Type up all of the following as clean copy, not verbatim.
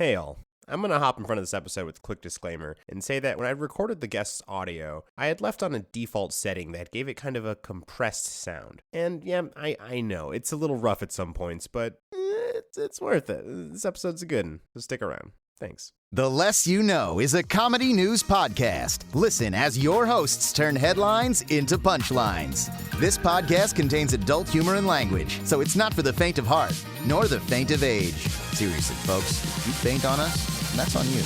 Hey all, I'm going to hop in front of this episode with a quick disclaimer and say that when I recorded the guest's audio, I had left on a default setting that gave it kind of a compressed sound. And yeah, I know, it's a little rough at some points, but it's worth it. This episode's a good one, so stick around. Thanks. The Less You Know is a comedy news podcast. Listen as your hosts turn headlines into punchlines. This podcast contains adult humor and language, so it's not for the faint of heart, nor the faint of age. Seriously, folks, if you faint on us, that's on you.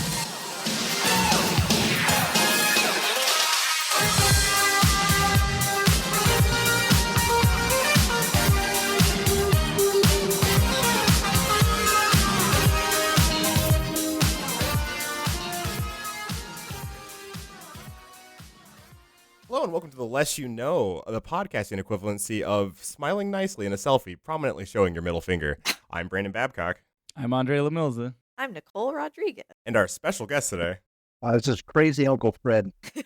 Hello and welcome to The Less You Know, the podcasting equivalency of smiling nicely in a selfie, prominently showing your middle finger. I'm Brandon Babcock. I'm Andre Lemilza. I'm Nicole Rodriguez. And our special guest today. This is crazy Uncle Fred. This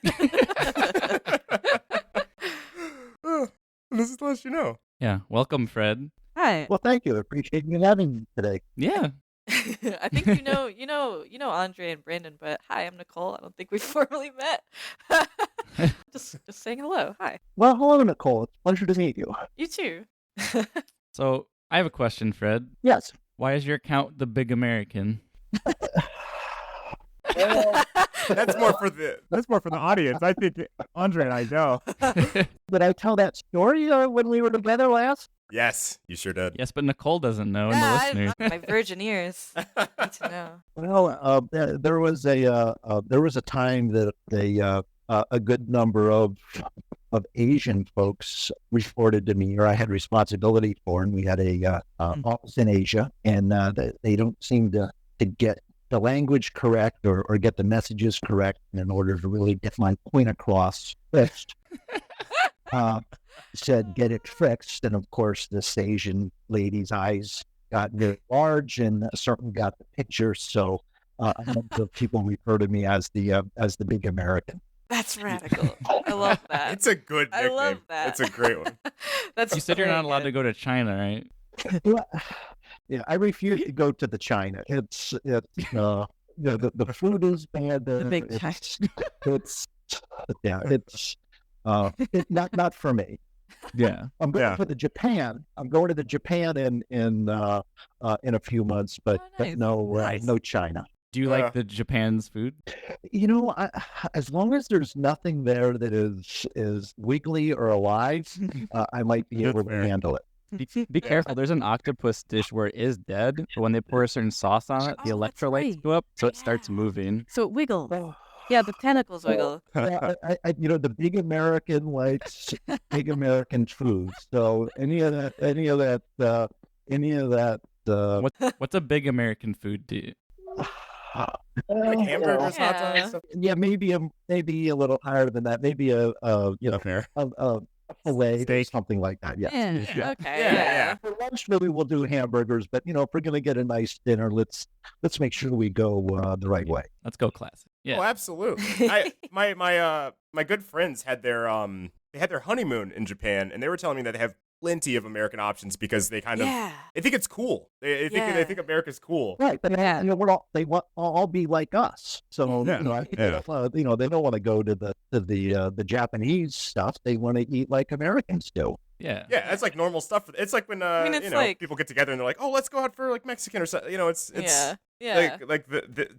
is The Less You Know. Yeah, welcome, Fred. Hi. Well, thank you. I appreciate you having me today. Yeah. I think you know Andre and Brandon, but hi, I'm Nicole. I don't think we formally met. just saying hello. Hi. Well, hello, Nicole. It's a pleasure to meet you. You too. So, I have a question, Fred. Yes. Why is your account The Big American? That's more for the audience. I think Andre and I know. Did I tell that story when we were together last? Yes, you sure did. Yes, but Nicole doesn't know, and the Yeah, listeners. my virgin ears need to know. Well, there was a time that a good number of Asian folks reported to me, or I had responsibility for, and we had a office in Asia, and they don't seem to get the language correct or get the messages correct in order to really get my point across first. Said, get it fixed. And of course, this Asian lady's eyes got very large and certainly got the picture. So the people refer to me as the Big American. That's radical. I love that. It's a good nickname. I love that. It's a great one. That's You said you're not allowed to go to China, right? Yeah, I refuse to go to the China. It's the food is bad. The big it's not for me. Yeah. I'm going to the Japan. I'm going to the Japan in a few months, but nice. No China. Do you like the Japan's food? As long as there's nothing there that is wiggly or alive, I might be able to handle it. Be careful. There's an octopus dish where it is dead, but when they pour a certain sauce on it, the Oh, that's electrolytes right. go up, so it starts moving. So it wiggles. Yeah, the tentacles wiggle. The Big American likes Big American food. So any of that. What's a big American food to you? Like hamburgers, hot dogs, Yeah. stuff. Yeah, maybe a little higher than that. Maybe a fillet, Steak. something like that. Yeah. Yeah. Okay. Yeah. For lunch, maybe we'll do hamburgers. But if we're gonna get a nice dinner, let's make sure we go the right way. Let's go classic. Yeah. Oh, absolutely. My good friends had their honeymoon in Japan, and they were telling me that they have plenty of American options because they kind of they think it's cool. They think America's cool. Right, but Yeah. they want all be like us. So they don't want to go to the Japanese stuff. They want to eat like Americans do. Yeah. Yeah, that's like normal stuff. It's like when it's like- people get together and they're like, "Oh, let's go out for like Mexican or something." It's Yeah. like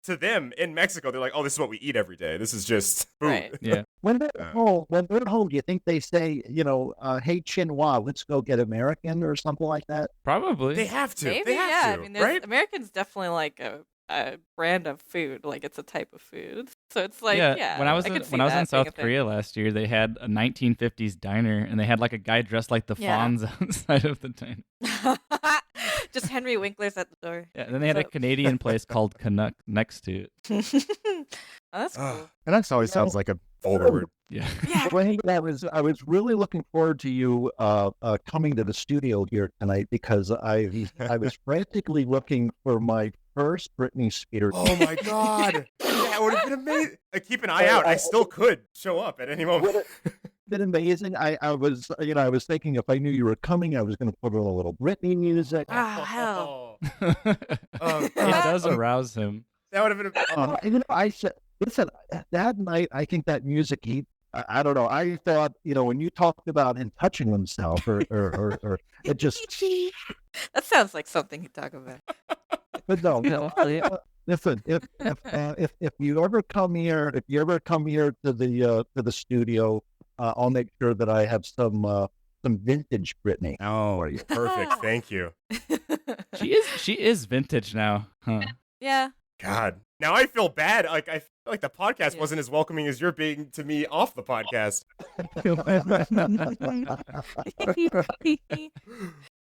to them in Mexico, they're like, "Oh, this is what we eat every day. This is just food." Right. Yeah. When they're home, do you think they say, hey, Chinois, let's go get American or something like that? Probably. They have to. Maybe, They have yeah. to, I mean, there's right? American's definitely like a brand of food. Like it's a type of food. So it's like, When I was could see in that being South a thing. Korea last year, they had a 1950s diner, and they had like a guy dressed like the Yeah. Fonz outside of the diner. Just Henry Winkler's at the door. Yeah, and then they had a So- Canadian place called Canuck next to it. Oh, that's cool. And that always sounds like a vulgar word. Yeah. Yeah. Well, hey, I was really looking forward to you coming to the studio here tonight because I was frantically looking for my first Britney Spears. Oh my God! Yeah, it would have been amazing. Like, keep an eye out. I still could show up at any moment. Been amazing. I was thinking if I knew you were coming, I was going to put on a little Britney music. Oh, hell. It does arouse him. That would have been. I said, listen, that night, I think that music, I don't know. I thought, when you talked about him touching himself or it just, That sounds like something he'd talk about. but no, listen, if you ever come here, to the studio, I'll make sure that I have some vintage Britney. Oh, perfect. Thank you. She is vintage now, huh? Yeah. God. Now I feel bad. Like I feel like the podcast wasn't as welcoming as you're being to me off the podcast.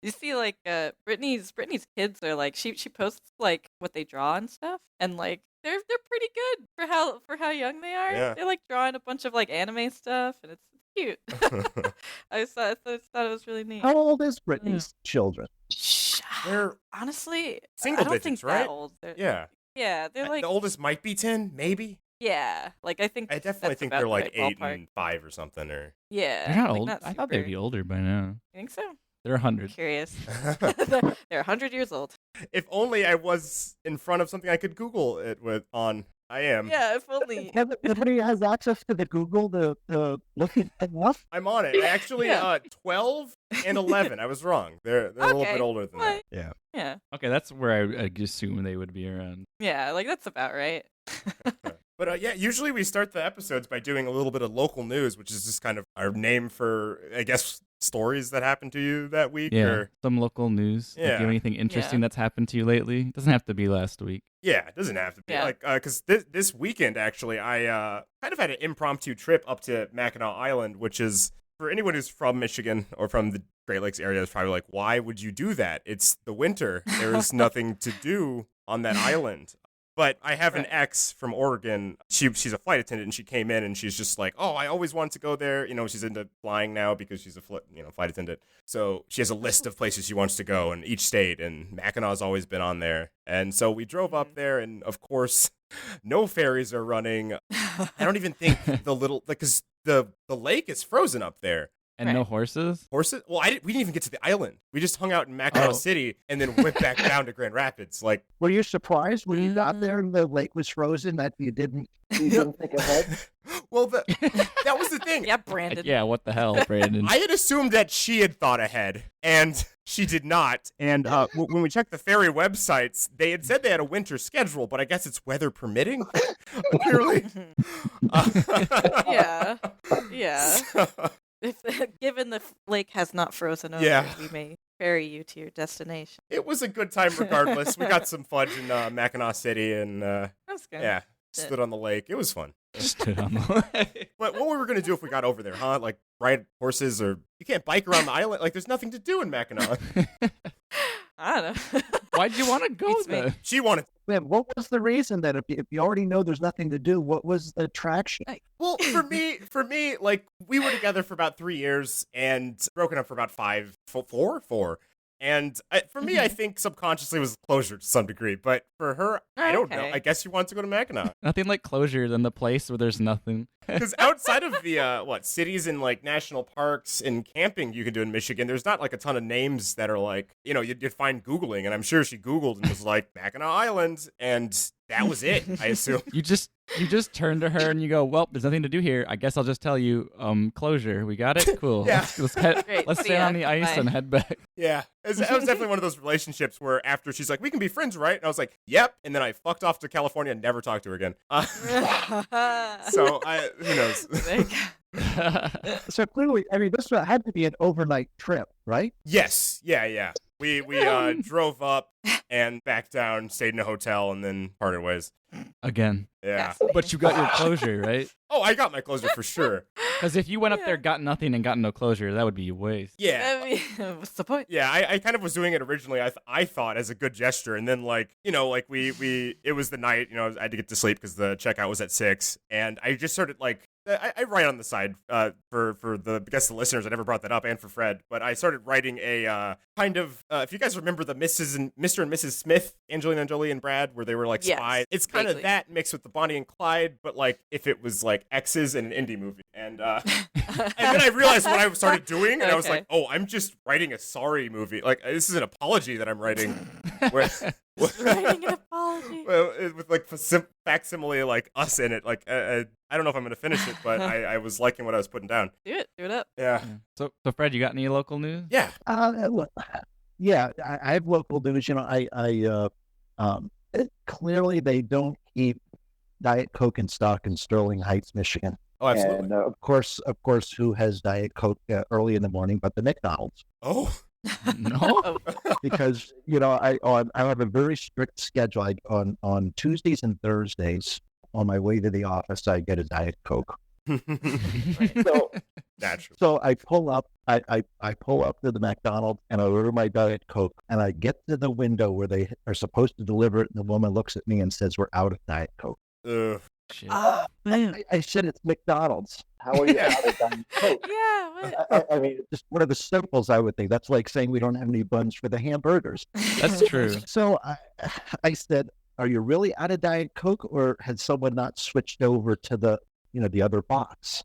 You see, like, Brittany's kids are like she posts like what they draw and stuff, and like they're pretty good for how young they are. Yeah. They're like drawing a bunch of like anime stuff, and it's cute. I thought it was really neat. How old is Britney's children? They're Honestly, single I don't digits, think right? that old. Yeah, they're like the oldest might be 10, maybe. yeah, like I think I definitely that's think about they're the like right 8 ballpark. and 5 or something. Or Yeah, They're not like, old. not I thought they'd super- be older by now. You think so? They're 100. Curious. They're 100 years old. if only I was in front of something I could Google it with on. I am. Yeah, if only. Everybody has access to the Google to look at stuff. I'm on it. Actually, Yeah. 12 and 11. I was wrong. They're a little bit Okay. older than that. What? Yeah. Yeah, Okay, that's where I assume they would be around. yeah, like that's about right. But yeah, usually we start the episodes by doing a little bit of local news, which is just kind of our name for, I guess, stories that happened to you that week. Yeah, Or, some local news. Like, do you Yeah. have anything interesting Yeah. that's happened to you lately? It doesn't have to be last week. yeah, it doesn't have to be. Yeah. Like, because this weekend, actually, I kind of had an impromptu trip up to Mackinac Island, which is, for anyone who's from Michigan or from the Great Lakes area, is probably like, why would you do that? It's the winter. There is nothing to do on that island. But I have an Right. ex from Oregon. She's a flight attendant, and she came in, and she's just like, "Oh, I always wanted to go there." She's into flying now because she's a flight attendant. So she has a list of places she wants to go in each state, and Mackinaw's always been on there. And so we drove up there, and of course, no ferries are running. I don't even think because the lake is frozen up there. And no horses? Horses? Well, we didn't even get to the island. We just hung out in Mackinac City and then went back down to Grand Rapids. Like, Were you surprised when you got there and the lake was frozen that you didn't think ahead? well, that was the thing. Yeah, Brandon. Yeah, what the hell, Brandon? I had assumed that she had thought ahead, and she did not. And when we checked the ferry websites, they had said they had a winter schedule, but I guess it's weather permitting, apparently. Yeah. Yeah. Given the lake has not frozen over, Yeah. we may ferry you to your destination. It was a good time regardless. We got some fudge in Mackinac City, and That's good. yeah, stood on the lake. It was fun. Stood on the way. But what we were going to do if we got over there, huh? Like, ride horses, or you can't bike around the island. Like, there's nothing to do in Mackinac. I don't know. Why'd you want to go Beats me. there? She wanted. Man, what was the reason that if you already know there's nothing to do, what was the attraction? Well, for me, like, we were together for about 3 years and broken up for about 4. And for me, I think subconsciously was closure to some degree. But for her, I don't know. Okay. I guess she wants to go to Mackinac. Nothing like closure than the place where there's nothing. Because outside of the, cities and, like, national parks and camping you can do in Michigan, there's not, like, a ton of names that are, like, you'd find Googling. And I'm sure she Googled and was like, Mackinac Island. And that was it, I assume. You just turn to her and you go, well, there's nothing to do here. I guess I'll just tell you, closure. We got it? Cool. Yeah. Great. Let's See stand ya. on the ice Bye. and head back. Yeah, that was definitely one of those relationships where after she's like, we can be friends, right? And I was like, yep. And then I fucked off to California and never talked to her again. So, who knows? So clearly, I mean, this had to be an overnight trip, right? Yes, yeah. We drove up and back down, stayed in a hotel, and then parted ways. Again. Yeah. But you got your closure, right? Oh, I got my closure for sure. Because if you went up there, got nothing, and got no closure, that would be a waste. Yeah. I mean, what's the point? Yeah, I kind of was doing it originally. I thought as a good gesture, and then like we it was the night. I had to get to sleep because the checkout was at 6, and I just started like I write on the side for the I guess the listeners. I never brought that up, and for Fred, but I started writing a kind of if you guys remember the Mr. and Mrs. Smith, Angelina Jolie and Brad, where they were like Yes, spies. It's kind of vaguely. that mixed with the Bonnie and Clyde, but like if it was like exes in an indie movie. And and then I realized what I started doing, and I was Okay. like, oh, I'm just writing a sorry movie. Like this is an apology that I'm writing. Where, Writing an apology. well, with like facsimile like us in it. Like I don't know if I'm gonna finish it, but I was liking what I was putting down. Do it up. Yeah. So Fred, you got any local news? Yeah. Look, yeah, I have local news. You know, clearly they don't keep Diet Coke in stock in Sterling Heights, Michigan. Oh, absolutely. And of course, who has Diet Coke early in the morning but the McDonald's? Oh. No. Oh, Because you know, I have a very strict schedule. On Tuesdays and Thursdays, on my way to the office, I get a Diet Coke. So, Naturally. so I pull up. I pull up to the McDonald's and I order my Diet Coke. And I get to the window where they are supposed to deliver it, and the woman looks at me and says, "We're out of Diet Coke." Ugh. Shit. man. I said, "It's McDonald's. How are you out of Diet Coke?" Yeah. What? I mean, just one of the simples, I would think. That's like saying we don't have any buns for the hamburgers. That's true. So I said, "Are you really out of Diet Coke, or had someone not switched over to the other box?"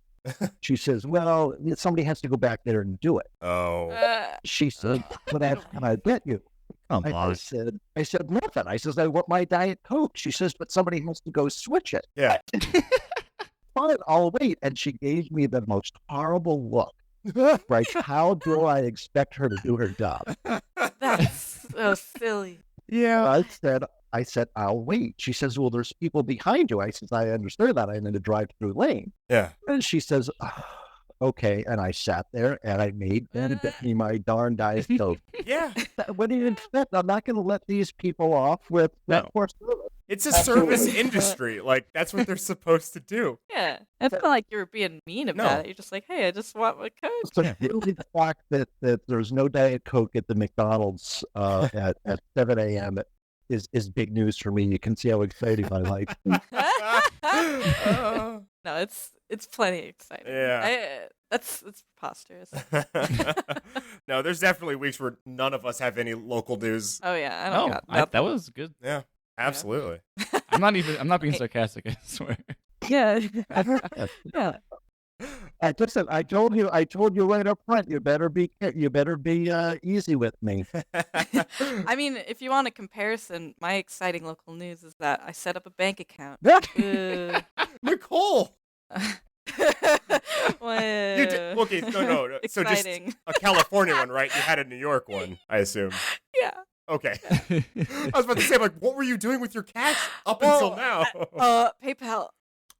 She says, "Well, somebody has to go back there and do it." Oh. She said, "What else can I get you?" Come I on. said, "Nothing." I says, "I want my Diet Coke." She says, "But somebody has to go switch it." Yeah. Fine, I'll wait. And she gave me the most horrible look. Like, how do I expect her to do her job? That's so silly. Yeah. I said, "I'll wait." She says, "Well, there's people behind you." I says, "I understand that. I'm in a drive-through lane." Yeah. And she says, "Okay." And I sat there and I made them get me my darn Diet Coke. Yeah. What do you expect? I'm not going to let these people off with that poor service. It's a service industry. Like that's what they're supposed to do. Yeah. It's not like you were being mean about No. it. You're just like, hey, I just want my Coke. So really the fact that there's no Diet Coke at the McDonald's at 7 a.m. is big news for me. You can see how exciting my life is. No, it's plenty exciting. Yeah. It's preposterous. No, there's definitely weeks where none of us have any local news. Oh yeah, I don't Oh, got nothing. that was good. Yeah. Absolutely. I'm not being sarcastic. I swear. Yeah. Yeah. Listen, I told you right up front. You better be easy with me. I mean, if you want a comparison, my exciting local news is that I set up a bank account. Nicole. You did, Well, okay, no. So just exciting. a California one, right? You had a New York one, I assume. Yeah. Okay. I was about to say, like, what were you doing with your cash up until now? PayPal.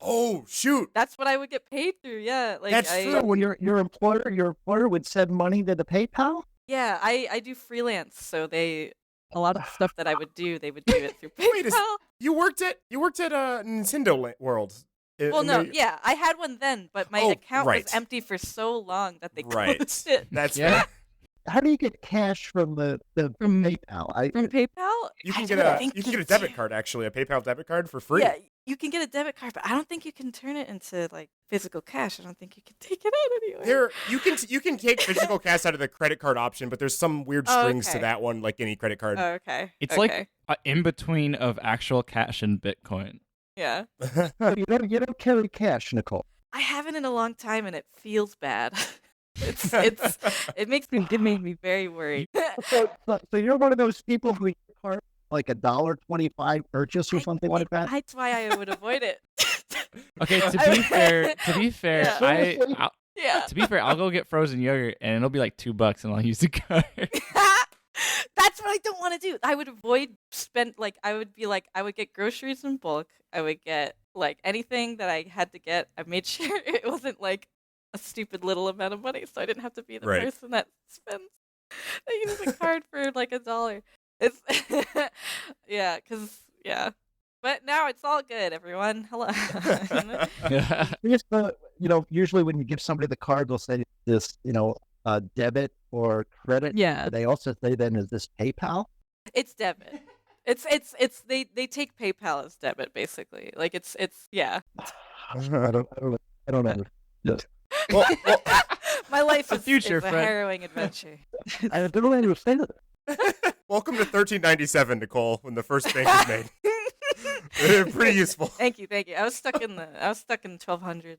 Oh, shoot. That's what I would get paid through. Yeah. Like That's I, true. So when your employer would send money to the PayPal? Yeah, I do freelance, so a lot of stuff that I would do, they would do it through Wait a PayPal. You worked at Nintendo World. Well, no, yeah, I had one then, but my account right. was empty for so long that they Right. closed it. That's Yeah. fair. How do you get cash from the From- PayPal? From PayPal, You I can get don't a think you can get a it's- debit card actually, a PayPal debit card for free. Yeah, you can get a debit card, but I don't think you can turn it into like physical cash. I don't think you can take it out anyway. You can take physical cash out of the credit card option, but there's some weird Oh, strings to okay. that one, like any credit card. Oh, okay. It's okay. like in between of actual cash and Bitcoin. Yeah, You don't carry cash, Nicole. I haven't in a long time, and it feels bad. It makes me very worried. So you're one of those people who card like $1.25 purchase or something like that. That's why I would avoid it. Okay, to be fair, Yeah. Yeah. to be fair, I'll go get frozen yogurt and it'll be like $2 and I'll use the card. That's what I don't want to do. I would avoid I would get groceries in bulk. I would get like anything that I had to get. I made sure it wasn't like a stupid little amount of money, so I didn't have to be the Right. person that uses a card for like $1. It's yeah, But now it's all good, everyone. Hello. Just, usually when you give somebody the card, they'll say this, debit or credit. Yeah. They also say then, is this PayPal? It's debit. It's they take PayPal as debit basically. Like it's yeah. I don't know. I don't know. Yes. Well, My life The is, future, is a Fred. harrowing adventure. I don't understand it. welcome to 1397, Nicole, when the first bank was made. They're pretty useful. Thank you. I was stuck in 1200.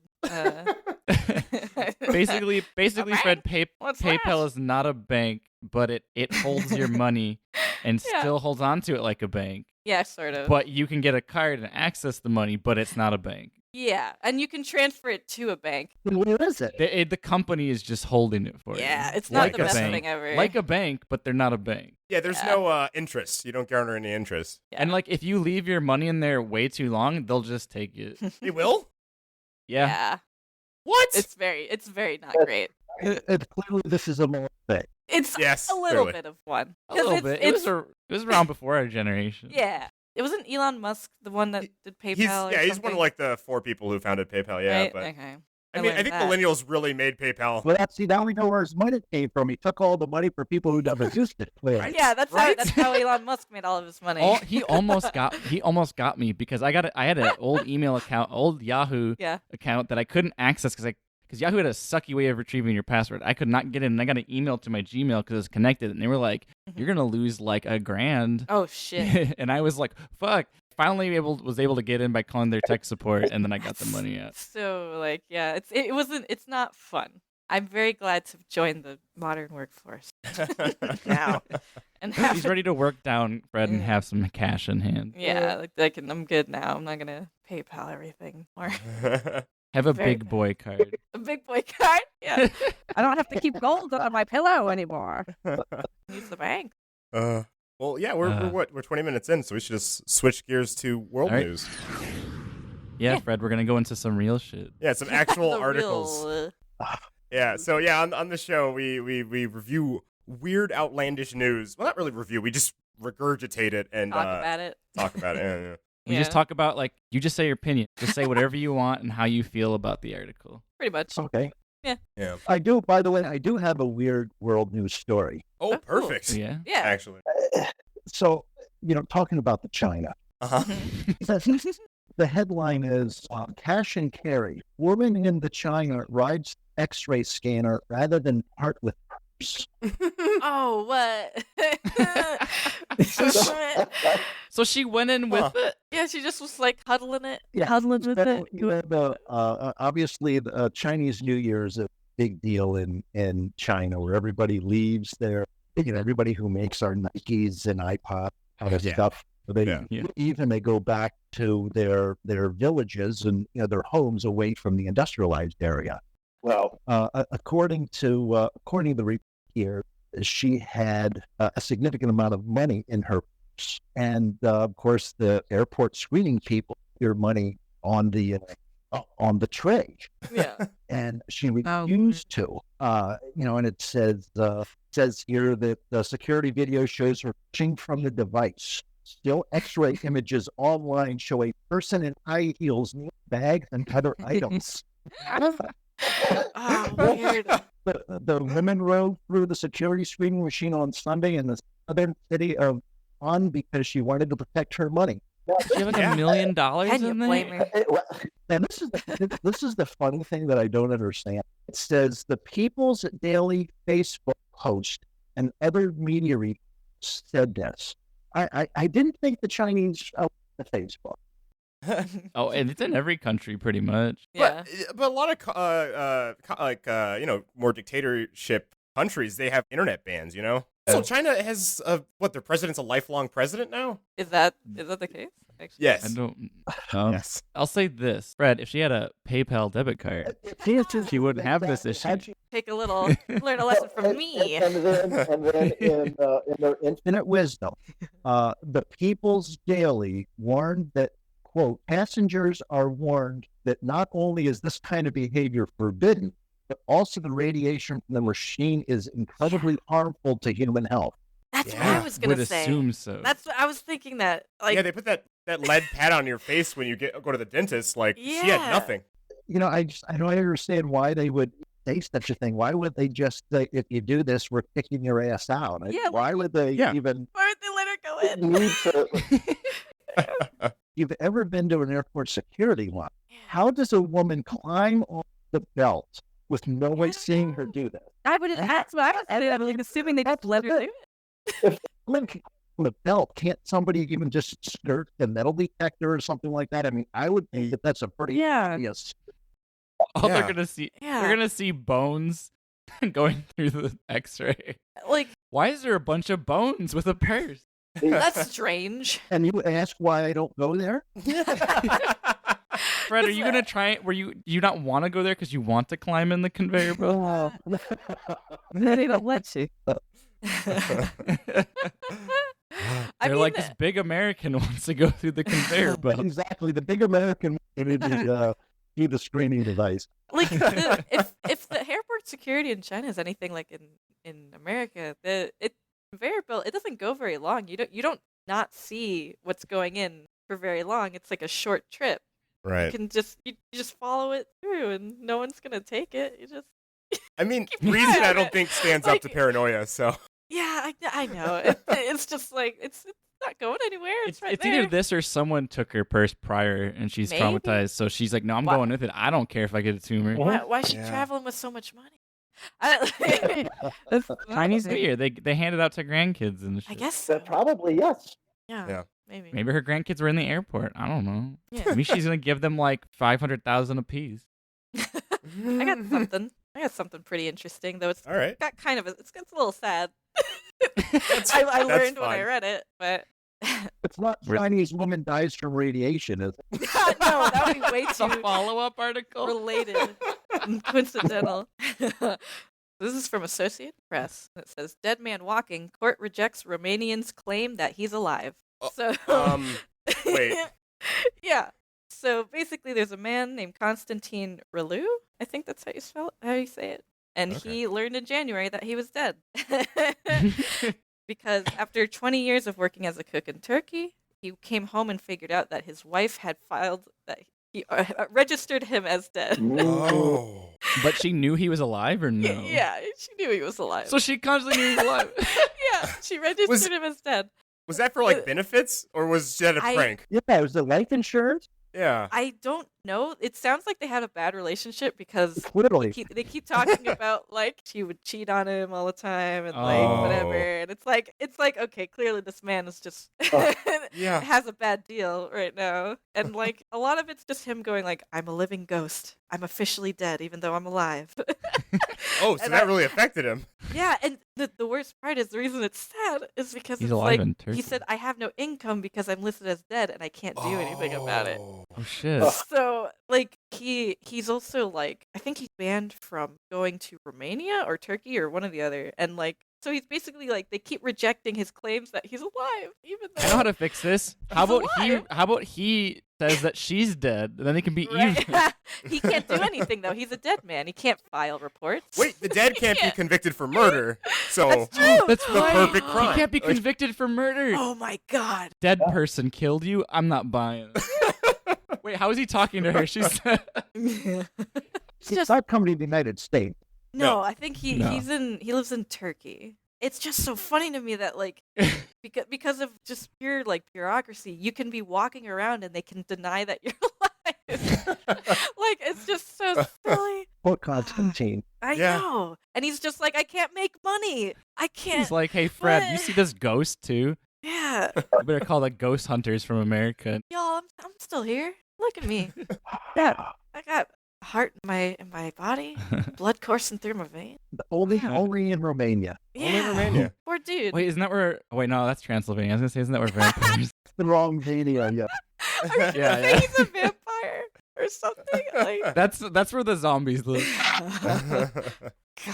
Basically, bank? Fred, What's PayPal that? is not a bank, but it holds your money and Yeah. still holds on to it like a bank. Yeah, sort of. But you can get a card and access the money, but it's not a bank. Yeah, and you can transfer it to a bank. Where is it? The company is just holding it for you. Yeah, it's not Like the a best bank. thing ever. Like a bank, but they're not a bank. Yeah, there's Yeah. no interest. You don't garner any interest. Yeah. And like if you leave your money in there way too long, they'll just take it. They will? Yeah. Yeah, What? it's very not great. It's clearly this is a more thing. It's Yes, a little clearly. bit of one. A 'Cause little it's, bit. It's, It was around before our generation. yeah. It wasn't Elon Musk the one that did PayPal. He's or one something? of like the 4 people who founded PayPal. Yeah, Right? but Okay. I mean, I learned think that. millennials really made PayPal. Well, now we know where his money came from. He took all the money for people who never used it. Clearly. Right? Yeah, that's Right? how Elon Musk made all of his money. He almost got me because I had an old email account, old Yahoo Yeah. account that I couldn't access because Yahoo had a sucky way of retrieving your password. I could not get in, and I got an email to my Gmail because it's connected, and they were like, "You're gonna lose like $1,000." Oh shit. And I was like, "Fuck!" Finally, was able to get in by calling their tech support, and then I got the money out. So like yeah, it's not fun. I'm very glad to join the modern workforce now. And have He's ready to work down, Fred, and have some cash in hand. yeah, like I'm good now. I'm not gonna PayPal everything more. Have a Very big good. boy card. A big boy card. Yeah, I don't have to keep gold on my pillow anymore. use the bank. Well, yeah, we're 20 minutes in, so we should just switch gears to world All right. news. Yeah, Fred, we're gonna go into some real shit. Yeah, some actual The articles. real, Yeah, so yeah, on the show we review weird, outlandish news. Well, not really review. We just regurgitate it and talk about it. talk about it. Yeah. We just talk about you just say your opinion. Just say whatever you want and how you feel about the article. pretty much. Okay. Yeah. I do. By the way, I do have a weird world news story. Oh, cool. perfect. Yeah. Yeah. Actually. So, talking about the China. Uh-huh. The headline is cash and carry. Woman in the China rides X-ray scanner rather than part with purse. Oh, what? So she went in with it. Yeah, she just was like huddling it. Yeah. Huddling with it. Obviously, the Chinese New Year is a big deal in China, where everybody leaves their, everybody who makes our Nikes and iPods kind of stuff. They they go back to their villages and their homes away from the industrialized area. Well, according to the report here, she had a significant amount of money in her purse, and of course the airport screening people put your money on the tray, Yeah. and she refused to. And it says here that the security video shows her pushing from the device. Still X-ray images online show a person in high heels near bags and other items. Oh, weird. The women rode through the security screening machine on Sunday in the southern city of Han because she wanted to protect her money. She had like $1 million Can you in blame there. her? And this is the funny thing that I don't understand. It says the People's Daily Facebook post and other media reports said this. I didn't think the Chinese the Facebook. Oh, and it's in every country pretty much. Yeah. But a lot of more dictatorship countries, they have internet bans. So China has their president's a lifelong president now. Is that the case? Actually? Yes. I don't. Yes. I'll say this, Fred. If she had a PayPal debit card, she wouldn't have this issue. Take a little, learn a lesson from me. And then in their infinite wisdom, the People's Daily warned that, quote, passengers are warned that not only is this kind of behavior forbidden, but also the radiation from the machine is incredibly harmful to human health. That's what I was gonna would say. assume so. That's what I was thinking. That like Yeah, they put that lead pad on your face when you go to the dentist. Like she had nothing. I don't understand why they would say such a thing. Why would they just say, if you do this, we're kicking your ass out? Yeah, Why would they even why would they let her go in? need to? You've ever been to an airport security line? How does a woman climb on the belt with no way seeing her do that? I would that's what I was saying. I'm like assuming they just let her do it. If a woman can climb on the belt, can't somebody even just skirt a metal detector or something like that? I mean, I would think that that's a pretty obvious. All Yeah. they're gonna see bones going through the X-ray. Like, Why is there a bunch of bones with a purse? that's strange. And you ask why I don't go there? Fred, are you gonna try it? You not want to go there because you want to climb in the conveyor belt? They don't let you. I They're mean, like, this big American wants to go through the conveyor belt. Exactly. The big American needed to need a screening device. like if the airport security in China is anything like in America, the conveyor belt, it doesn't go very long. You don't not see what's going in for very long. It's like a short trip. You Right. can just you just follow it through, and no one's gonna take it. You just I mean, Keep your reason eye I on don't it. think stands up Like- to paranoia. So yeah, I know. It's just like it's not going anywhere. It's right It's there. either this or someone took her purse prior and she's Maybe. traumatized, so she's like, no, I'm Why- going with it. I don't care if I get a tumor. Why is she Yeah. traveling with so much money? I, That's Chinese. It's weird. They hand it out to grandkids and shit. I guess so. Probably, yes. Yeah. Maybe. Maybe her grandkids were in the airport. I don't know. Yeah. Maybe she's gonna give them like 500,000 apiece. I got something. I got something pretty interesting, though. It's All right. got kind of it's a little sad. That's I learned when I fine. read it, but It's not Chinese woman dies from radiation, is it? no, that would be way It's a too follow-up article. related and coincidental. This is from Associated Press. It says, "Dead man walking. Court rejects Romanian's claim that he's alive." So, wait. yeah. So basically, there's a man named Constantine Relu. I think that's how you say it. And Okay. he learned in January that he was dead. Because after 20 years of working as a cook in Turkey, he came home and figured out that his wife had filed that he registered him as dead. Oh. But she knew he was alive or no? Yeah, she knew he was alive. So she constantly knew he was alive. Yeah, she registered him as dead. Was that for like benefits or was that a I- prank? Yeah, it was the life insurance. Yeah. I don't know. It sounds like they had a bad relationship because Clearly. they keep talking about like she would cheat on him all the time and like Oh. whatever. And it's like okay, clearly this man is just Yeah. has a bad deal right now. And like a lot of it's just him going like, I'm a living ghost. I'm officially dead even though I'm alive. Oh, so And that really affected him. Yeah, and the worst part is the reason it's sad is because He's it's alive like in Turkey. he said I have no income because I'm listed as dead and I can't do anything about it. Oh shit. So like he's also like I think he's banned from going to Romania or Turkey or one or the other, and like so he's basically like they keep rejecting his claims that he's alive even though I know how to fix this. How He's about he says that she's dead, then they can be Right? even. He can't do anything though. He's a dead man. He can't file reports. Wait, the dead can't be Yeah. convicted for murder. So That's true. That's The right. perfect He crime. can't be Like- convicted for murder. Oh my god. Dead person killed you. I'm not buying it. Wait, how is he talking to her? She's It's It's just not coming to the United States. no. I think he No. he lives in Turkey. It's just so funny to me that like because of just pure like bureaucracy, you can be walking around and they can deny that you're alive. Like it's just so silly. Poor Constantine. I Yeah. know. And he's just like, I can't make money. I can't. He's like, hey Fred, you What? see this ghost too? Yeah. You better call the ghost hunters from America. Y'all, I'm still here. Look at me. Yeah. I got a heart in my body, blood coursing through my veins. Only in Romania. only Romania. Poor dude. Wait, isn't that where? Oh, wait, no, that's Transylvania. I was gonna say, isn't that where vampires? It's the wrong Mania, yeah. Are you Yeah, gonna say yeah. he's a vampire or something? Like, That's where the zombies live.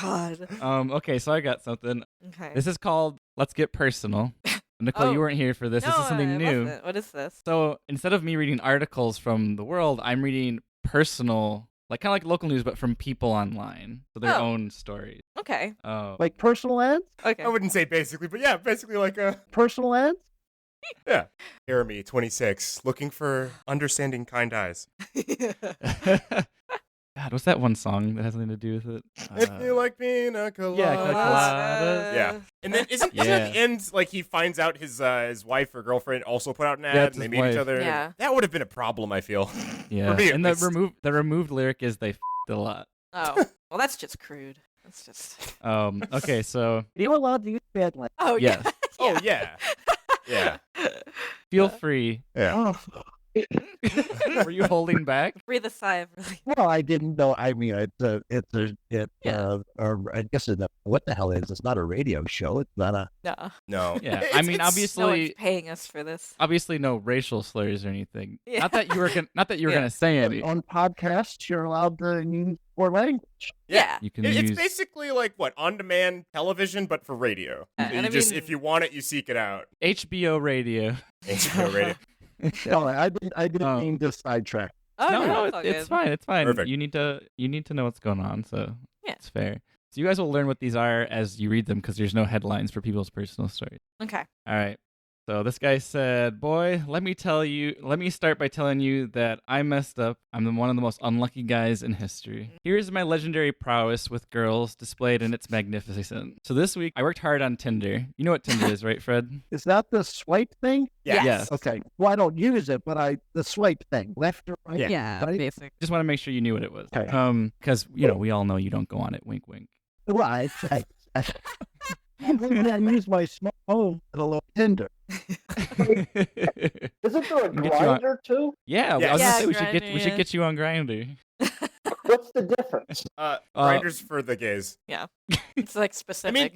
God. Okay, so I got something. Okay. This is called "Let's Get Personal." Nicole, Oh. you weren't here for this. No, This is something I new. wasn't. What is this? So instead of me reading articles from the world, I'm reading personal, like kind of like local news, but from people online, so their Oh. own stories. Okay. Oh, Like personal ads? Okay. I wouldn't say basically, but yeah, basically like a Personal ads? yeah. Jeremy, 26, looking for understanding kind eyes. God, what's that one song that has something to do with it? If you like pina coladas. Yeah, coladas. Yeah. And then isn't Yeah. at the end, like, he finds out his wife or girlfgirlfriend also put out an Yeah, ad it's and they his meet each wife. other? Yeah. That would have been a problem, I feel. Yeah, For me, at and least. the removed lyric is they f***ed a lot. Oh, well, that's just crude. That's just. Okay, so You allowed to use bad language. Oh Yes. yeah. Oh, yeah. Yeah. feel free. Yeah. Oh, Were you holding back? Breathe a sigh of relief. well, I didn't know. I mean, I guess what the hell is? It's not a radio show. It's not a. No. No. Yeah, It's- I mean, it's- No one's obviously, paying us for this. no racial slurs or anything. Yeah. Not that you were Yeah. gonna say any. On podcasts, you're allowed to use poor language. Yeah. You can It's use. basically like what, on-demand television, but for radio. Yeah, So and you I just, mean- if you want it, you seek it out. HBO radio. HBO radio. No, I didn't Oh. mean to sidetrack. Oh no, it's all it's good. fine. It's fine. Perfect. You need to know what's going on, so Yeah. it's fair. So you guys will learn what these are as you read them because there's no headlines for people's personal stories. Okay. All right. So this guy said, "Boy, let me start by telling you that I messed up. I'm one of the most unlucky guys in history. Here's my legendary prowess with girls displayed in its magnificence. So this week, I worked hard on Tinder. You know what Tinder is, right, Fred? Is that the swipe thing? Yeah. Yes. Okay. Well, I don't use it, but the swipe thing, left or right. Yeah. Yeah, Right? basic. Just want to make sure you knew what it was. Okay. Because, we all know you don't go on it. Wink, wink. Well, I use my smartphone to load Tinder. Isn't there a Get you on- grinder too? Yeah, Yeah. I was gonna Yeah, say we Grindr, should yeah. get you on Grinder. What's the difference? Grinders for the gays. It's like I specific. mean,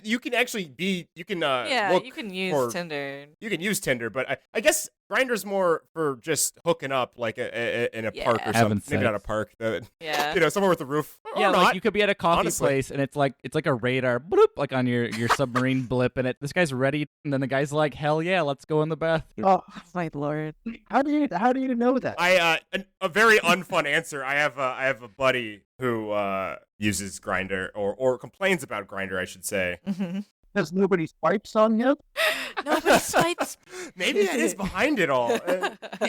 you can actually yeah, look you can use for- Tinder. You can use Tinder, but I guess Grinder's more for just hooking up, like in a park or Yeah. Having something. Maybe not a sex. park, Yeah. somewhere with a roof. Or Yeah, not. like you could be at a coffee honestly. place and it's like a radar bloop, like on your submarine blip, and this guy's ready, and then the guy's like, "Hell yeah, let's go in the bathroom." Oh, Oh my lord. how do you know that? A very unfun answer. I have a buddy who uses Grinder or complains about Grinder, I should say. Mm-hmm. Because nobody swipes on him. Nobody swipes. Maybe that is behind it all.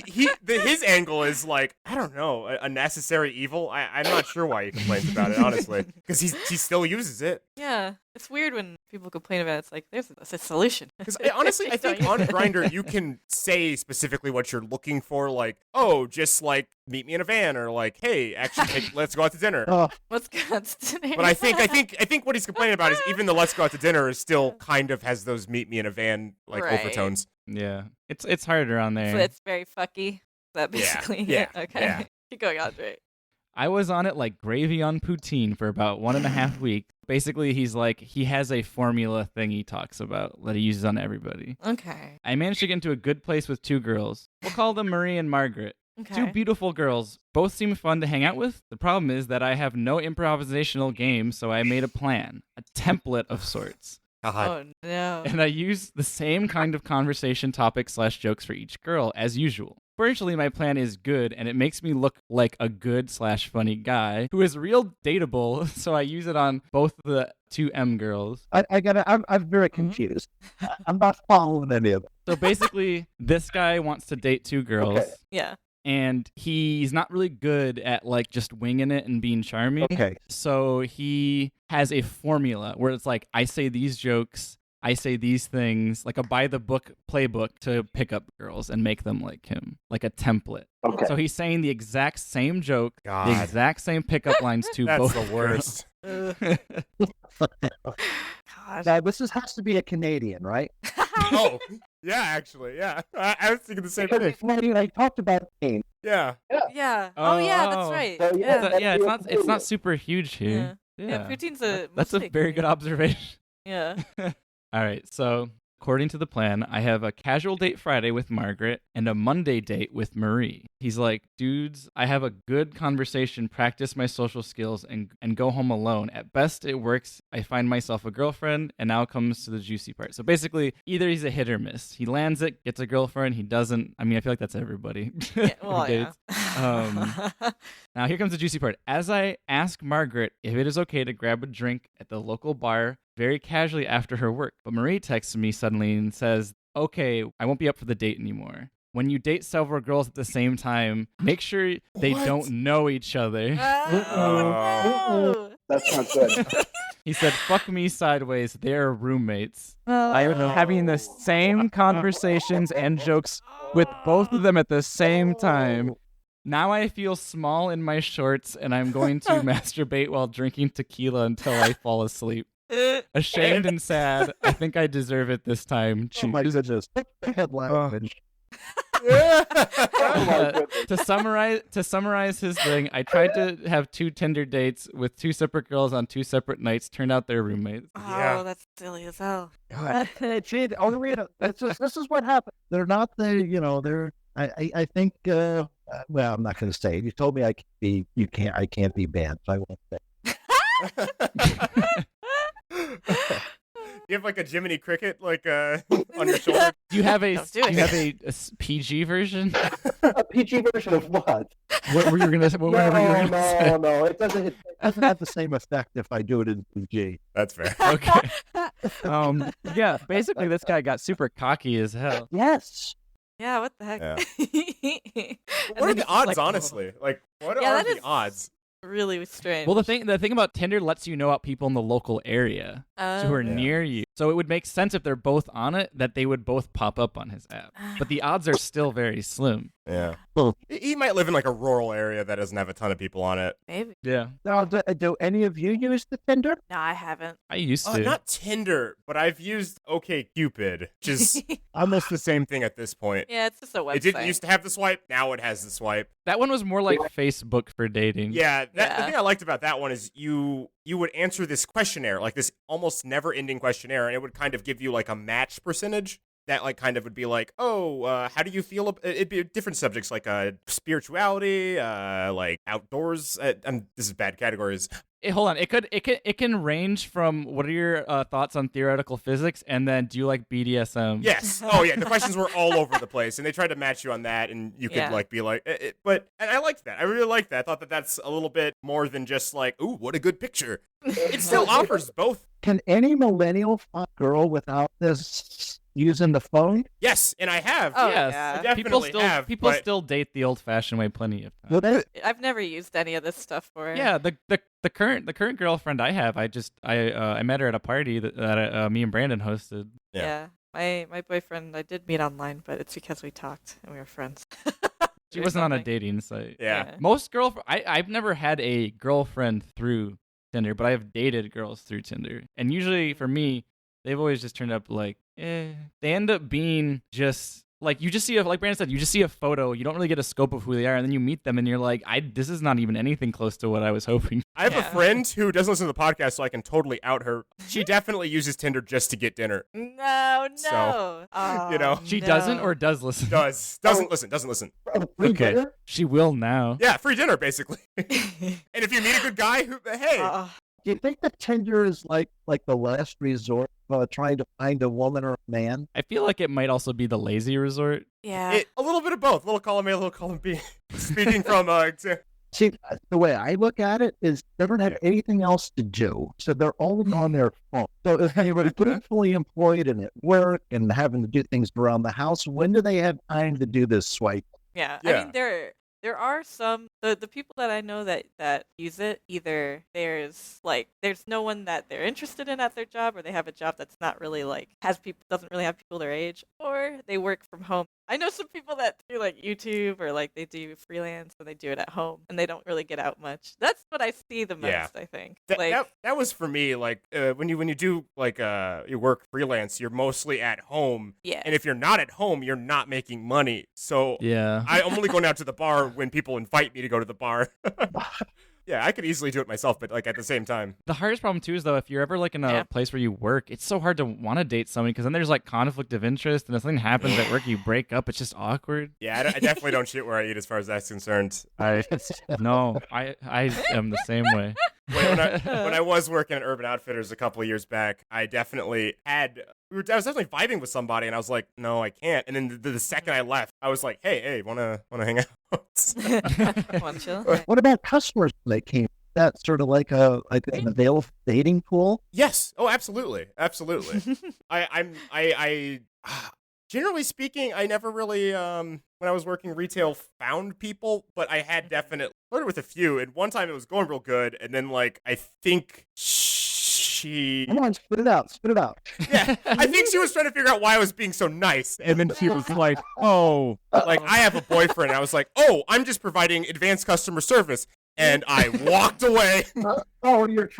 His angle is like, I don't know, a necessary evil. I'm not sure why he complains about it, honestly, because he still uses it. Yeah. It's weird when people complain about it. It's like, there's a solution. Because honestly, I think on Grinder you can say specifically what you're looking for, like, oh, just like meet me in a van, or like, hey, actually, let's go out to dinner. Oh, What's going today? But I think what he's complaining about is even the let's go out to dinner is still kind of has those meet me in a van like Right. overtones. Yeah, it's harder on there. So it's very fucky. Is that basically Yeah, it? Okay. yeah. Keep going, Andre. I was on it like gravy on poutine for about 1.5 weeks. Basically, he has a formula thing he talks about that he uses on everybody. Okay. I managed to get into a good place with 2 girls. We'll call them Marie and Margaret. Okay. 2 beautiful girls. Both seem fun to hang out with. The problem is that I have no improvisational game, so I made a plan, a template of sorts. Oh no. And I use the same kind of conversation topics / jokes for each girl, as usual. Fortunately, my plan is good, and it makes me look like a good / funny guy who is real dateable, so I use it on both the 2 M girls. I'm very confused. I'm not following any of it. So basically, this guy wants to date 2 girls. Okay. Yeah. And he's not really good at like just winging it and being charming. Okay. So he has a formula where it's like, I say these jokes, I say these things, like a by the book playbook to pick up girls and make them like him, like a template. Okay. So he's saying the exact same joke, the God. exact same pickup lines to That's both the worst. God. Now, this has to be a Canadian, right? Oh, yeah, actually, yeah. I was thinking the same Because thing. I talked about pain. Yeah. Yeah. Oh, yeah, that's Oh. right. So, yeah. That'd yeah, be it's not a super huge here. Yeah, poutine's a. That's a mostly very good Canadian. observation. Yeah. All right, so according to the plan, I have a casual date Friday with Margaret and a Monday date with Marie. He's like, dudes, I have a good conversation, practice my social skills, and go home alone. At best, it works. I find myself a girlfriend, and now comes to the juicy part. So basically, either he's a hit or miss. He lands it, gets a girlfriend. He doesn't. I mean, I feel like that's everybody. Yeah, who well, yeah. dates. Now, here comes the juicy part. As I ask Margaret if it is okay to grab a drink at the local bar very casually after her work, but Marie texts me suddenly and says, okay, I won't be up for the date anymore. when you date several girls at the same time, make sure they don't know each other. Oh, That's not good. He said, fuck me sideways, they're roommates. I am having the same conversations and jokes with both of them at the same time. Now I feel small in my shorts, and I'm going to masturbate while drinking tequila until I fall asleep. Ashamed and sad. I think I deserve it this time. Oh my Choose. goodness. Headline. To summarize his thing, I tried to have 2 Tinder dates with 2 separate girls on 2 separate nights. Turned out they're roommates. Oh, that's silly as hell. Gee, this is what happened. They're not they're I think well, I'm not going to say. You told me I can't be banned, so I won't say. You have like a Jiminy Cricket on your shoulder. Do you have a Let's do it. PG version? A PG version of what? What were you gonna say? Whatever you were gonna say. No. It doesn't. It doesn't have the same effect if I do it in PG. That's fair. Okay. Yeah, basically this guy got super Cocky as hell. Yes. Yeah, what the heck? Yeah. What are the odds, honestly? Like, what Yeah, are that the is- odds? Really strange. Well, the thing about Tinder lets you know about people in the local area who are Yeah. near you. So it would make sense if they're both on it that they would both pop up on his app. But the odds are still very slim. Yeah. Well, He might live in like a rural area that doesn't have a ton of people on it. Maybe. Yeah, now, do any of you use the Tinder? No, I haven't. I used to. Not Tinder, but I've used OkCupid, which is almost the same thing at this point. Yeah, it's just a website. It didn't used to have the swipe. Now it has the swipe. That one was more like Facebook for dating. Yeah, the Yeah. thing I liked about that one is you would answer this questionnaire, like this almost never-ending questionnaire, and it would kind of give you like a match percentage. That like kind of would be like, how do you feel? It'd be different subjects like spirituality, like outdoors. And this is bad categories. Hold on. It can range from what are your thoughts on theoretical physics, and then do you like BDSM? Yes. Oh yeah. The questions were all over the place, and they tried to match you on that, and you could Yeah. like be like, and I liked that. I really liked that. I thought that that's a little bit more than just like, ooh, what a good picture. It still offers both. Can any millennial find a girl without this using the phone? Yes, and I have. Oh, Yes. yeah. I definitely have. People but- still date the old-fashioned way plenty of times. Well, they- I've never used any of this stuff for it. Yeah, the current girlfriend I have, I met her at a party that me and Brandon hosted. Yeah. Yeah. My boyfriend, I did meet online, but it's because we talked and we were friends. She Or wasn't on a something. dating site. Yeah. Most I've never had a girlfriend through Tinder, but I've dated girls through Tinder. And usually for me, they've always just turned up like, They end up being just like you just see like Brandon said, you just see a photo, you don't really get a scope of who they are, and then you meet them and you're like, this is not even anything close to what I was hoping. I have a Yeah. friend who doesn't listen to the podcast, so I can totally out her. She definitely uses Tinder just to get dinner. No. So, Oh, you know. She no. doesn't or does listen. Doesn't listen. Free Okay. dinner? She will now. Yeah, free dinner basically. And if you meet a good guy, hey, Do you think that Tinder is like the last resort trying to find a woman or a man? I feel like it might also be the lazy resort. yeah. a little bit of both. Little column A, little column B. Speaking from See, the way I look at it is they don't have anything else to do, so they're all on their phone. So if they were fully employed and at work and having to do things around the house, when do they have time to do this swipe? Yeah. Yeah. I mean, there are some the people that I know that use it. Either there's no one that they're interested in at their job, or they have a job that's not really doesn't really have people their age, or they work from home. I know some people that do like YouTube or like they do freelance and they do it at home and they don't really get out much. That's what I see the most. Yeah. I think. that was for me. Like when you do like you work freelance, you're mostly at home. Yeah. And if you're not at home, you're not making money. So Yeah. I'm only going out to the bar when people invite me to go to the bar. Yeah, I could easily do it myself, but like at the same time. The hardest problem too is though if you're ever like in a Yeah. place where you work, it's so hard to want to date somebody because then there's like conflict of interest, and if something happens at work, you break up. It's just awkward. Yeah, I definitely don't shit where I eat as far as that's concerned. I am the same way. When I was working at Urban Outfitters a couple of years back, I definitely had. I was definitely vibing with somebody, and I was like, "No, I can't." And then the second I left, I was like, "Hey, wanna hang out?" One chill. What about customers when they came? That's sort of like an available dating pool. Yes. Oh, absolutely. I Generally speaking, I never really, when I was working retail, found people, but I had definitely flirted with a few. And one time it was going real good, and then, like, I think she... Come on, spit it out. Spit it out. Yeah, I think she was trying to figure out why I was being so nice. And then she was like, oh. Like, I have a boyfriend. I was like, oh, I'm just providing advanced customer service. And I walked away. You're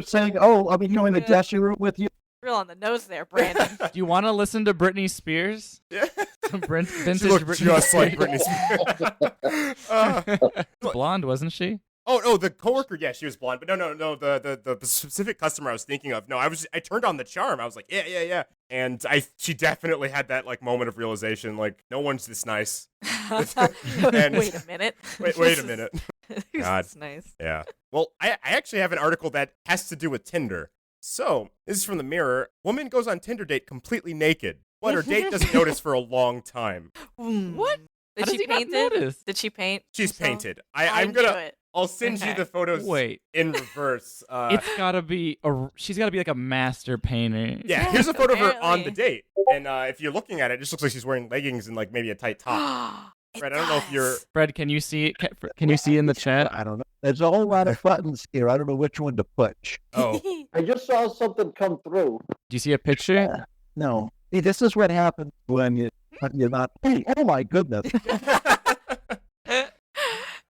saying, I'm in the dressing room with you. Real on the nose there, Brandon. Do you want to listen to Britney Spears? Yeah. Vintage She looked Britney just Spears. like Britney Spears. Blonde, wasn't she? Oh no, the coworker, yeah, she was blonde, but no, the specific customer I was thinking of. No, I turned on the charm. I was like, yeah, and she definitely had that like moment of realization, like no one's this nice. And, Wait a minute. Wait a minute. Who's God. this nice? Yeah. Well, I actually have an article that has to do with Tinder. So this is from the Mirror. Woman goes on Tinder date completely naked, but her date doesn't notice for a long time. What? Did How she does he not paint it? notice? Did she paint? She's herself? painted. I I'm knew gonna. it. I'll send you Okay. the photos. Wait. In reverse. It's gotta be she's gotta be like a master painter. Yeah, here's a photo of her on the Apparently. date. And if you're looking at it, it just looks like she's wearing leggings and like maybe a tight top. It Right, I don't know if you're... does. Fred, can you see can you see in the chat? I don't know. There's a whole lot of buttons here. I don't know which one to push. Oh. I just saw something come through. Do you see a picture? No. See, this is what happens when you're not. Hey, oh my goodness.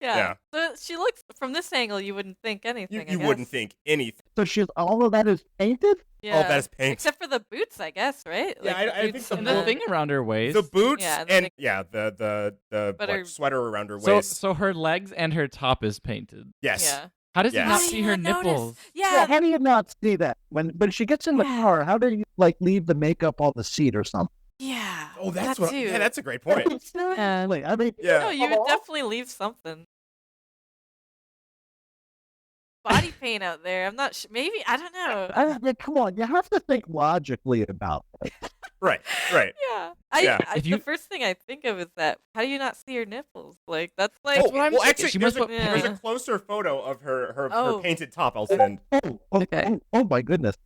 Yeah. So she looks from this angle. You wouldn't think anything. I You guess. wouldn't think anything. So all of that is painted? Yeah. All that is paint. Except for the boots, I guess, right? Yeah, Like, I think boots the And and the thing around her waist. The boots Yeah, and the- the But what, her- sweater around her so waist. so her legs and her top is painted. Yes. Yeah. How does Yes. he How not do see you her not notice? nipples? Yeah. How do you not see that? When she gets in the Yeah. car, how do you leave the makeup on the seat or something? Yeah. Oh, that's that what. too. Yeah, that's a great point. Seriously, I mean, Yeah. No, you would definitely leave something. Body paint out there. I'm not sure. Maybe I don't know. I mean, come on, you have to think logically about it. Right. Yeah. Yeah. If The you- first thing I think of is that how do you not see her nipples? Like that's like Oh, what I'm well, saying. actually, She there's must a, have- there's Yeah. a closer photo of her Oh. painted top. I'll send. Oh my goodness.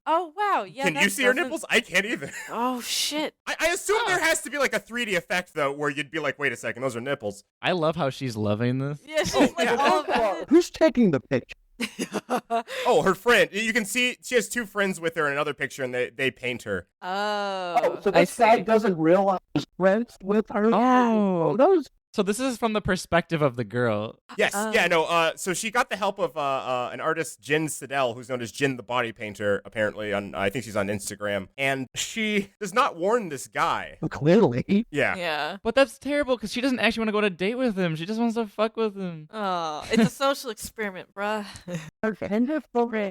oh wow, yeah. Can that you see her doesn't- nipples? I can't either. Oh shit. I assume there has to be like a 3D effect though, where you'd be like, wait a second, those are nipples. I love how she's loving this. Yeah, she's Oh, like yeah. all about Who's taking the picture? it. Oh, her friend. You can see she has two friends with her in another picture, and they paint her. Oh. So I this guy see. doesn't realize. Friends with her? Oh. Those. So this is from the perspective of the girl. Yes, Oh. yeah, no. So she got the help of an artist, Jen Siddell, who's known as Jen the Body Painter. Apparently, on I think she's on Instagram, and she does not warn this guy. Clearly. Yeah. Yeah. But that's terrible because she doesn't actually want to go on a date with him. She just wants to fuck with him. Oh, it's a social experiment, bruh.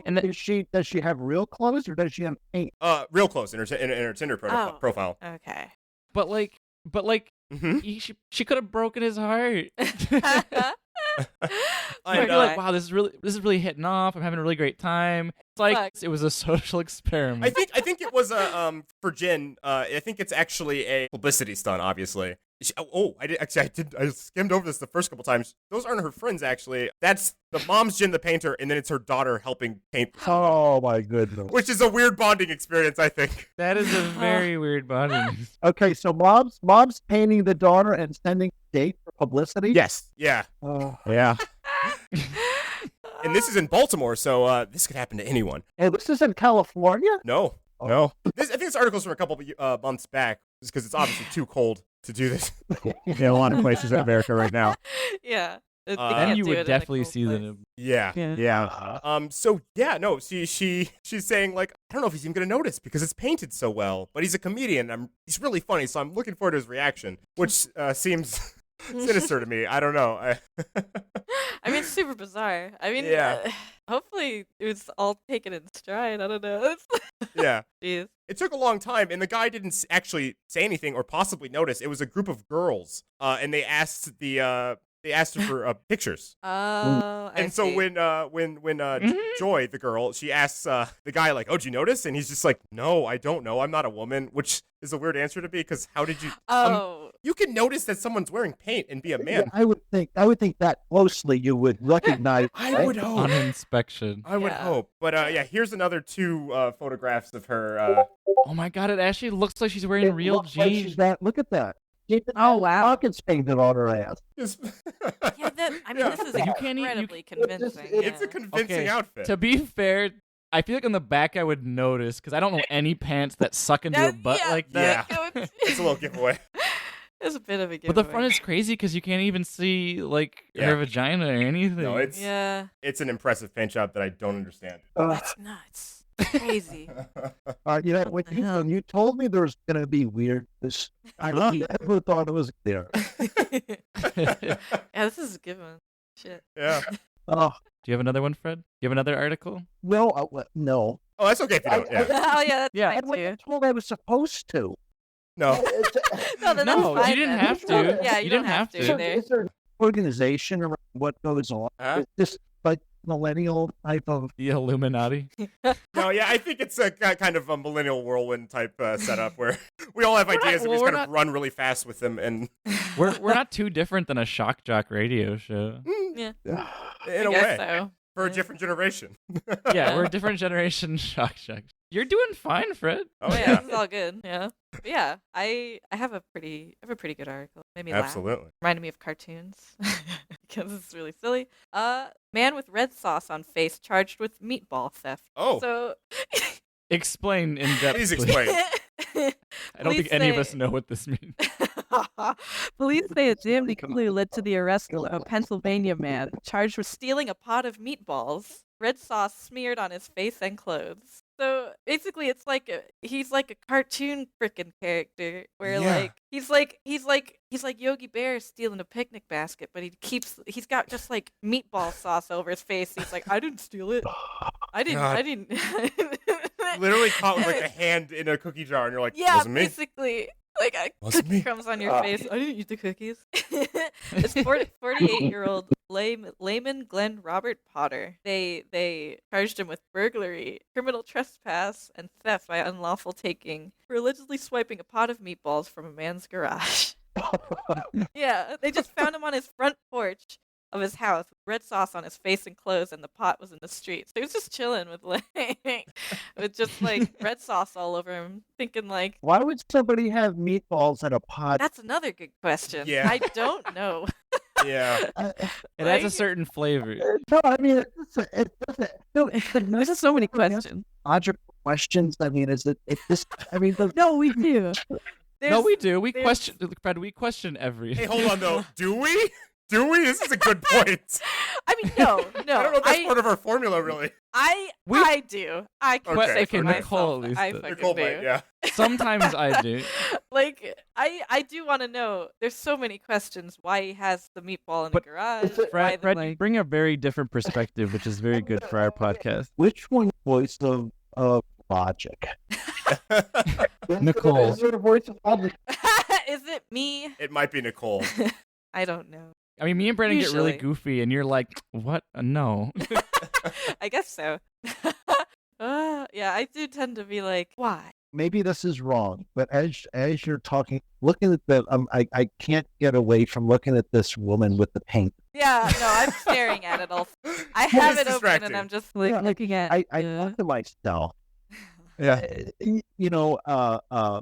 And does she have real clothes or does she have paint? Real close in her in her Tinder Oh. profile. Okay. But like, Mm-hmm. she could have broken his heart. I I'd be know. like, wow, this is really hitting off. I'm having a really great time. It's like Fuck. it was a social experiment. I think it was a for Jen. I think it's actually a publicity stunt. Obviously. I skimmed over this the first couple times. Those aren't her friends, actually. That's the mom's Jen the painter, and then it's her daughter helping paint, Oh my goodness. which is a weird bonding experience, I think. That is a very weird body. Okay, so mom's painting the daughter and sending date for publicity? Yes. Yeah. Yeah. And this is in Baltimore, so this could happen to anyone. Hey, this is in California? No. No. I think this article's from a couple of months back, just because it's obviously too cold to do this. Yeah, a lot of places in America right now. Yeah. They Then can't Then you do it would in a definitely cold see place. the. Yeah. Yeah. So yeah, no, she's saying like, I don't know if he's even gonna notice because it's painted so well, but he's a comedian. He's really funny, so I'm looking forward to his reaction, which seems sinister to me. I don't know. I mean, super bizarre. I mean, Yeah. hopefully it was all taken in stride. I don't know. Yeah. Jeez. It took a long time, and the guy didn't actually say anything or possibly notice. It was a group of girls, and they asked the They asked her for pictures. Oh, And so when Joy, the girl, she asks the guy, like, oh, did you notice? And he's just like, no, I don't know. I'm not a woman, which is a weird answer to be because how did you? You can notice that someone's wearing paint and be a man. Yeah, I would think that closely you would recognize. I would hope. On inspection. I would hope. But here's another 2 photographs of her. Oh my god, it actually looks like she's wearing real looks like jeans. she's look at that. Oh, wow. Pockets painted on her ass. Just- this is You can't even- incredibly convincing. It's a convincing outfit. To be fair, I feel like on the back I would notice because I don't know any pants that suck into a butt like that. Yeah. It's a little giveaway. It's a bit of a giveaway. But the front is crazy because you can't even see like her vagina or anything. No, it's an impressive paint job that I don't understand. That's nuts. Crazy. When you told me there was going to be weirdness, I never thought it was there. Yeah, this is a good one. Shit. Yeah. Oh, Do you have another one, Fred? Do you have another article? well, no. Oh, that's okay if you don't. Yeah. Oh yeah, that's Yeah. fine I too. told I was supposed to. No. No, then No, that's fine, you didn't then. have to. Yeah, You you didn't don't have have to. to. So, either. is there an organization around what goes on? Huh? Is this like millennial type of? The Illuminati. No, yeah, I think it's a kind of a millennial whirlwind type setup where we all have ideas and we just kind of run really fast with them. And We're not too different than a shock jock radio show. in I a guess way, so. for a different generation. Yeah, we're a different generation shock jocks. You're doing fine, Fred. Oh, yeah, yeah. this is all good. Yeah, but yeah. I have a pretty good article. Made me laugh. Absolutely. Reminded me of cartoons because it's really silly. Man with red sauce on face charged with meatball theft. Oh. So Explain in depth. Please explain. I don't think any of us know what this means. Police say a jam clearly led to the arrest of a Pennsylvania man charged with stealing a pot of meatballs, red sauce smeared on his face and clothes. So basically, it's like he's like a cartoon frickin' character where Yeah. he's like Yogi Bear stealing a picnic basket, but he's got just like meatball sauce over his face. He's like, I didn't steal it. I didn't. Literally caught with like a hand in a cookie jar, and you're like, Yeah, wasn't me. basically. Like Wasn't cookie me. crumbs on your face. I didn't eat the cookies. It's 48-year-old layman Glenn Robert Potter. They charged him with burglary, criminal trespass, and theft by unlawful taking for allegedly swiping a pot of meatballs from a man's garage. Yeah, they just found him on his front porch of his house with red sauce on his face and clothes, and the pot was in the street. So he was just chilling with with just like red sauce all over him, thinking like, Why would somebody have meatballs in a pot? that's another good question. Yeah. I don't know. Yeah. It adds a certain flavor. No, I mean, it doesn't. No, There's just so many questions. logical questions. I mean, is it? I mean, No, we do. No, we do. We there's- question, Fred. We question every. Hey, hold on though. Do we? Do we? This is a good point. I mean, no. I don't know if that's part of our formula, really. I do. I can Okay, say for okay, myself. Nicole at least I does. fucking Nicole do. might, yeah. Sometimes I do. Like, I do want to know. There's so many questions. Why he has the meatball in But- the garage? why Fred, the, Fred, like, You bring a very different perspective, which is very good for our podcast. which one voice of logic? Nicole. Is there a voice of logic? is it me? It might be Nicole. I don't know. I mean, me and Brandon get really Usually. goofy, and you're like, "What? No." I guess so. Yeah, I do tend to be like, why? Maybe this is wrong, but as you're talking, looking at the, I can't get away from looking at this woman with the paint. Yeah, no, I'm staring at it all. I Well, have it's it open and distracting. I'm just Like Yeah, looking at. I yeah. thought to myself, Yeah.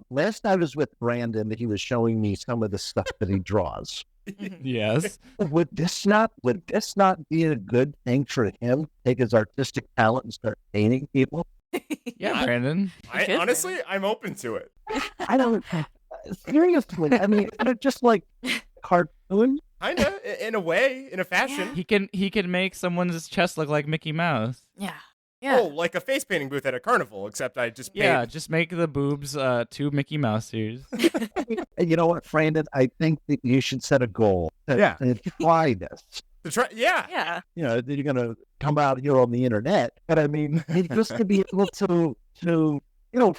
last night I was with Brandon. He was showing me some of the stuff that he draws. Mhm. Yes. Would this not be a good thing for him? Take his artistic talent and start painting people. Yeah, Brandon. Honestly, I'm open to it. I don't seriously. I mean, they're just like cartoon. Kinda, in a way, in a fashion. He can make someone's chest look like Mickey Mouse. Yeah. Yeah. Oh, like a face painting booth at a carnival, except I just paint. Yeah, just make the boobs 2 Mickey Mouse ears. And you know what, Brandon? I think that you should set a goal. Yeah. And try this. To try, yeah. Yeah. You know, you're going to come out here on the internet, but I mean, just to be able to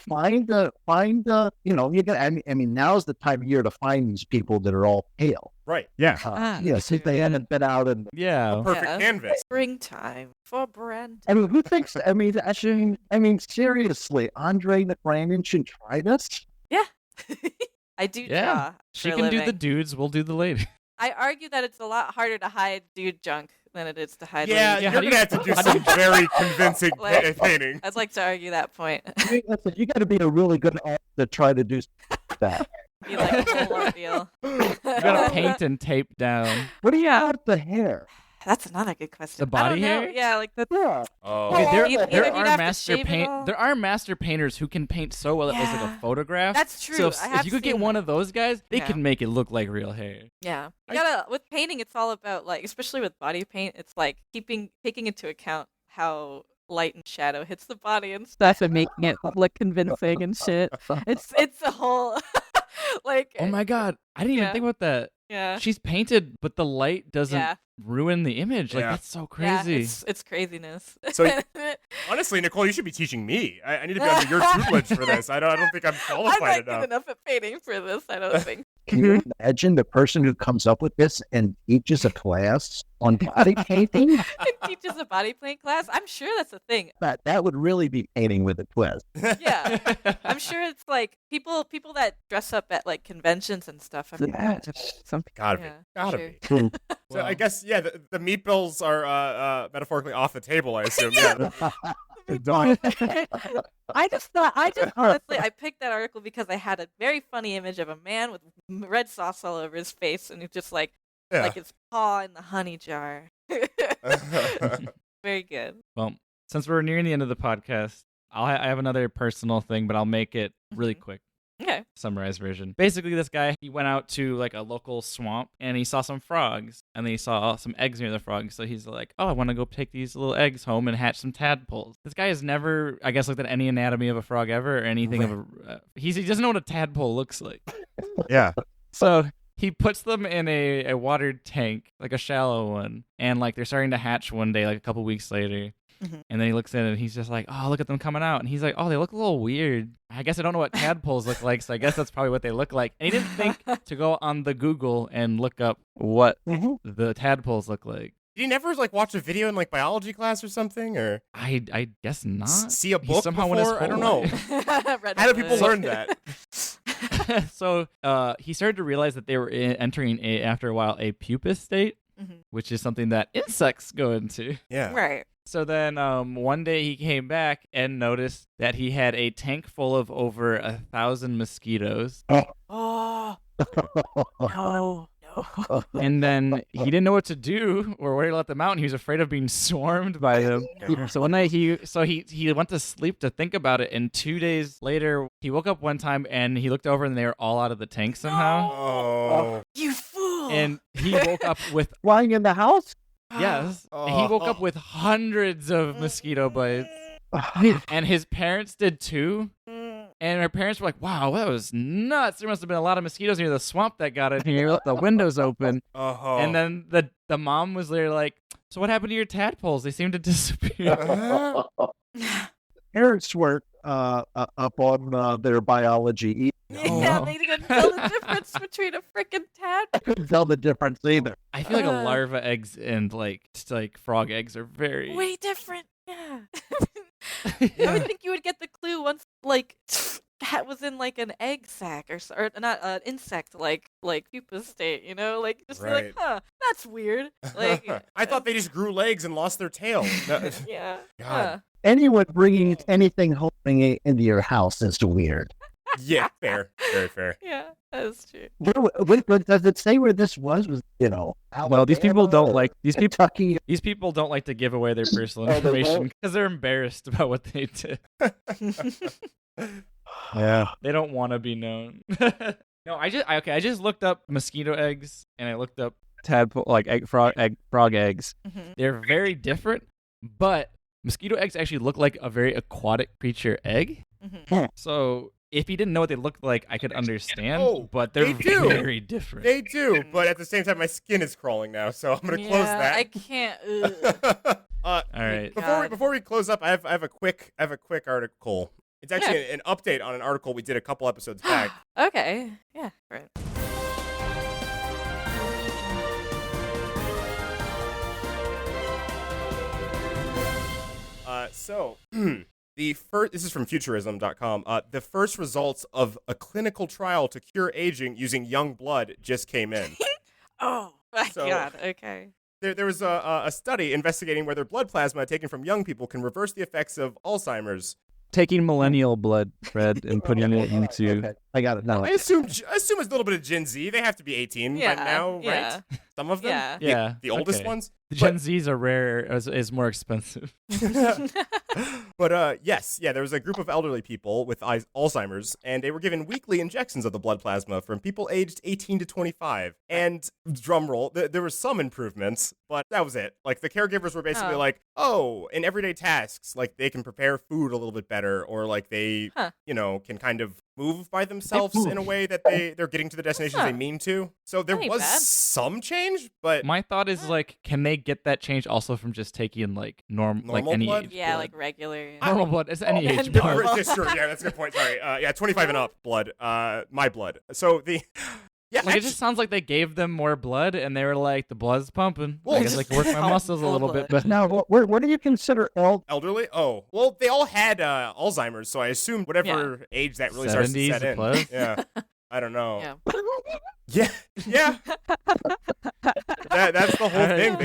find you know, you got. I mean, now's the time of year to find these people that are all pale. Right. Yeah. Yes, if they hadn't been out and. Yeah. Perfect canvas. Springtime for Brent. I mean, who thinks? I mean, seriously, Andre the Brandon should try this. Yeah. I do Yeah. draw. She for a can do the living. dudes, we'll do the lady. I argue that it's a lot harder to hide dude junk than it is to hide Yeah, lady Yeah, you're how do going to have to do some very convincing Like- painting. I'd like to argue that point. Listen, you got to be a really good artist to try to do that. Be like a whole ordeal. You gotta paint and tape down. What do you have the hair? That's another good question. The I don't body know. hair? Yeah, like the. Yeah. Oh. Okay, there, Either there you'd are have to master shave it all. There are master painters who can paint so well it looks like Yeah. a photograph. That's true. So if, I if have you could get seen one that. of those guys, they Yeah. can make it look like real hair. Yeah, you gotta with painting. It's all about like, especially with body paint. It's like taking into account how light and shadow hits the body and stuff. Stuff and making it look convincing and shit. It's a whole like. Oh my god, I didn't even Yeah. think about that. Yeah. She's painted, but the light doesn't Yeah. ruin the image. Like Yeah. that's so Yeah, crazy. it's craziness. So- Honestly, Nicole, you should be teaching me. I need to be under your tutelage for this. I don't think I'm I'm qualified not enough. good enough at painting for this. I don't think. Can you imagine the person who comes up with this and teaches a class on body painting? It teaches a body paint class. I'm sure that's a thing. That would really be painting with a twist. Yeah, I'm sure it's like people that dress up at like conventions and stuff. I'm Some Gotta be. Yeah, Gotta sure. be. So Well. I guess, yeah, the meatballs are metaphorically off the table, I assume. Yeah. I just Honestly, I picked that article because I had a very funny image of a man with red sauce all over his face, and he's just like his paw in the honey jar. Very good. Well, since we're nearing the end of the podcast, I have another personal thing, but I'll make it really quick. Okay. Summarized version. Basically, this guy, he went out to like a local swamp and he saw some frogs and then he saw some eggs near the frogs. So he's like, oh, I want to go take these little eggs home and hatch some tadpoles. This guy has never, I guess, looked at any anatomy of a frog ever or anything of a. He doesn't know what a tadpole looks like. Yeah. So he puts them in a watered tank, like a shallow one, and like they're starting to hatch one day, like a couple weeks later. Mhm. And then he looks in and he's just like, oh, look at them coming out. And he's like, oh, they look a little weird. I guess I don't know what tadpoles look like, so I guess that's probably what they look like. And he didn't think to go on the Google and look up what the tadpoles look like. Did he never like watch a video in like biology class or something, or I guess not. see a He book somehow went his before? I don't whole know. life. Red How do people book. learn that? So he started to realize that they were entering after a while a pupa state, Mhm. which is something that insects go into. Yeah. Right. So then one day he came back and noticed that he had a tank full of over 1,000 mosquitoes. Oh no. And then he didn't know what to do or where to let them out, and he was afraid of being swarmed by them. So one night he went to sleep to think about it, and 2 days later he woke up one time and he looked over and they were all out of the tank somehow. Oh. You fool. And he woke up with Flying in the house? yes, he woke up with hundreds of mosquito bites, and his parents did too. And her parents were like, wow, that was nuts. There must have been a lot of mosquitoes near the swamp that got in here. Let the windows open. Oh. And then the mom was there like, so what happened to your tadpoles? They seem to disappear. Parents weren't up on their biology. Yeah, they couldn't tell the difference between a freaking I tad. couldn't tell the difference either. I feel like a larva eggs and like frog eggs are very Way different. Yeah. I would think you would get the clue once, like, cat was in like an egg sac or not an insect like pupa state, you know, like just be like, Right. huh, that's weird. Like, I thought they just grew legs and lost their tail. yeah. God. Anyone bringing anything homing into your house is weird. Yeah, fair. Very fair. Yeah, that's true. What does it say where this was? Was Well, these people don't like these people. Kentucky? These people don't like to give away their personal Oh, they information won't? because they're embarrassed about what they did. Yeah. They don't want to be known. No, I just looked up mosquito eggs and I looked up. Tadpole, like frog eggs. Mhm. They're very different, but mosquito eggs actually look like a very aquatic creature egg. Mhm. So if you didn't know what they looked like, I could understand. Oh, but they're they do. very different. They do, but at the same time, my skin is crawling now, so I'm gonna close Yeah, that. I can't. Ugh. All right. God. Before we close up, I have a quick article. It's actually Yeah. an update on an article we did a couple episodes back. Okay. Yeah. Right. So this is from futurism.com. The first results of a clinical trial to cure aging using young blood just came in. Oh my So- god. Okay. There was a study investigating whether blood plasma taken from young people can reverse the effects of Alzheimer's. Taking millennial blood, Fred, and putting it into. Okay, I got it now. I assume it's a little bit of Gen Z. They have to be 18 by now, right? Yeah. Some of them? Yeah. Yeah, The oldest okay. ones? The Gen Zs are rare, is more expensive. But yes, there was a group of elderly people with Alzheimer's, and they were given weekly injections of the blood plasma from people aged 18 to 25. And drum roll, there were some improvements, but that was it. Like, the caregivers were basically like, in everyday tasks, like, they can prepare food a little bit better, or like they, can kind of move by themselves in a way that they're getting to the destinations they mean to. So there Ain't was bad. some change, but My thought is, like, can they get that change also from just taking, like, like Normal any blood? age Yeah, blood? like regular. Normal blood. It's any age And blood. normal. Sure, yeah, that's a good point. Sorry. 25 and up blood. My blood. So yeah, Like, it just sounds like they gave them more blood, and they were like, the blood's pumping. Well, I guess I can work my Pump muscles a full little blood. bit better. Now, what do you consider elderly? Oh, well, they all had Alzheimer's, so I assume whatever age that really starts to 70s set in. plus? Yeah, I don't know. Yeah. Yeah. That's the whole thing.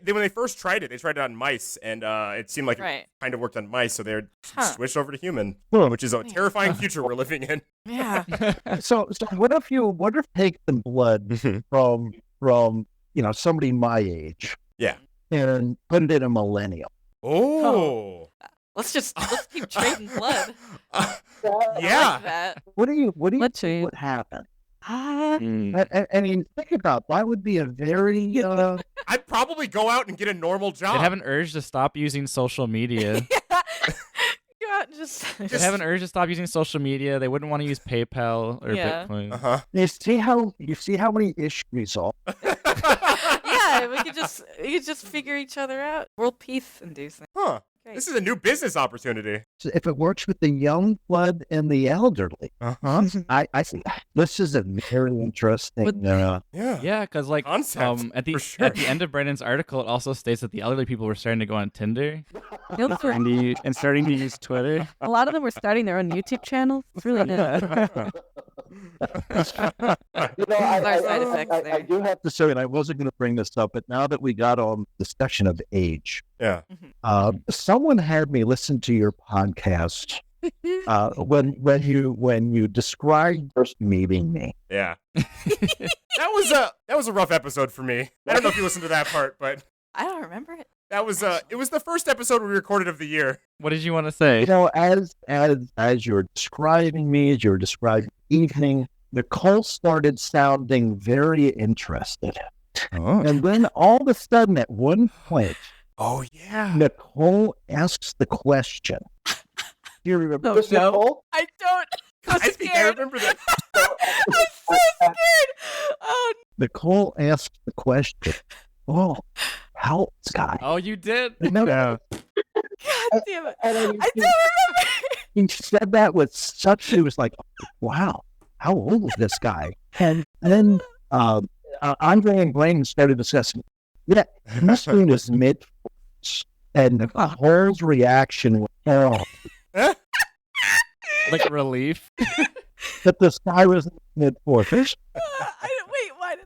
When they first tried it, they tried it on mice, and it seemed like Right. it kind of worked on mice, so they Huh. switched over to human, Huh. which is a terrifying future we're living in. Yeah. So what if take the blood from somebody my age? Yeah. And put it in a millennial. Oh. Let's keep trading blood. I Yeah. like that. What do you Let's see. would happen? Mm. I mean, think about that. Would be a very I'd probably go out and get a normal job. They'd have an urge to stop using social media. Go out and just. They'd have an urge to stop using social media. They wouldn't want to use PayPal or Yeah. Bitcoin. Uh-huh. you see how many issues are. Yeah, we could just figure each other out. World peace inducing. Huh. Great. This is a new business opportunity. So if it works with the young blood and the elderly, Uh-huh. I see. This is a very interesting. Yeah. Yeah, because like Concept, at the for sure. at the end of Brandon's article, it also states that the elderly people were starting to go on Tinder. Nope, for- And starting to use Twitter. a lot of them were starting their own YouTube channels. It's really nice. Our side effects I there. do have to say, and I wasn't going to bring this up, but now that we got on discussion of age, Yeah. someone had me listen to your podcast when you described first meeting me. Yeah. that was a rough episode for me. I don't know if you listened to that part, but I don't remember it. that was it was the first episode we recorded of the year. What did you want to say? You know, as you're describing me, as you're describing evening, Nicole started sounding very interested. Oh. And then all of a sudden, at one point, Oh yeah. Nicole asks the question. Do you remember? Miss Nicole? I don't. I'm I think I scared. remember that. I'm so scared. Oh, Nicole asks the question. Oh, how old is Guy? Oh, you did. No, Yeah. God damn it. and I I don't remember. he said that with such. It was like, wow, how old is this guy? And then Andre and Blaine started discussing. Yeah, this dude is mid, and Nicole's reaction was, oh, Like relief. that this guy was mid 40s. Wait, what?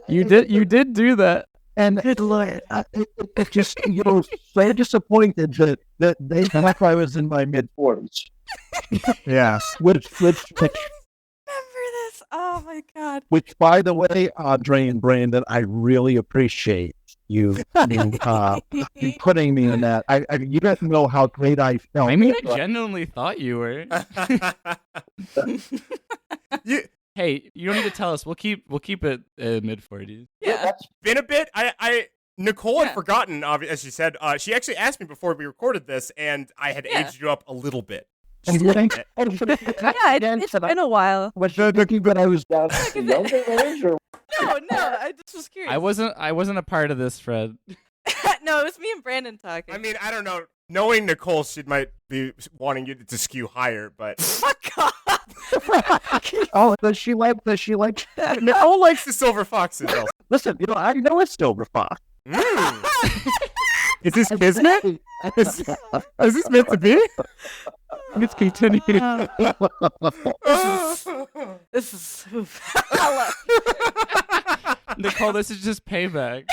You did do that. And it just, so disappointed that they thought I was in my mid 40s. Yeah. Which, Remember this? Oh my god. by the way, Andre and Brandon, I really appreciate you putting me in that. You don't know how great I felt. I mean, I genuinely thought you were. Hey, you don't need to tell us. We'll keep it mid 40s. Yeah. Been a bit. Nicole had Yeah. forgotten, as she said. She actually asked me before we recorded this, and I had Yeah. aged you up a little bit. And you think, Yeah, it's been a while. but I was Down to the younger age or No, I just was curious. I wasn't a part of this, Fred. No, it was me and Brandon talking. I mean, I don't know. Knowing Nicole, she might be wanting you to skew higher, but fuck off. oh, does she like? Nicole likes the silver foxes. Also. Listen, I know it's Silver Fox. Mm. Is this kismet? Is this meant to be? Let's continue. This is Nicole, this is just payback.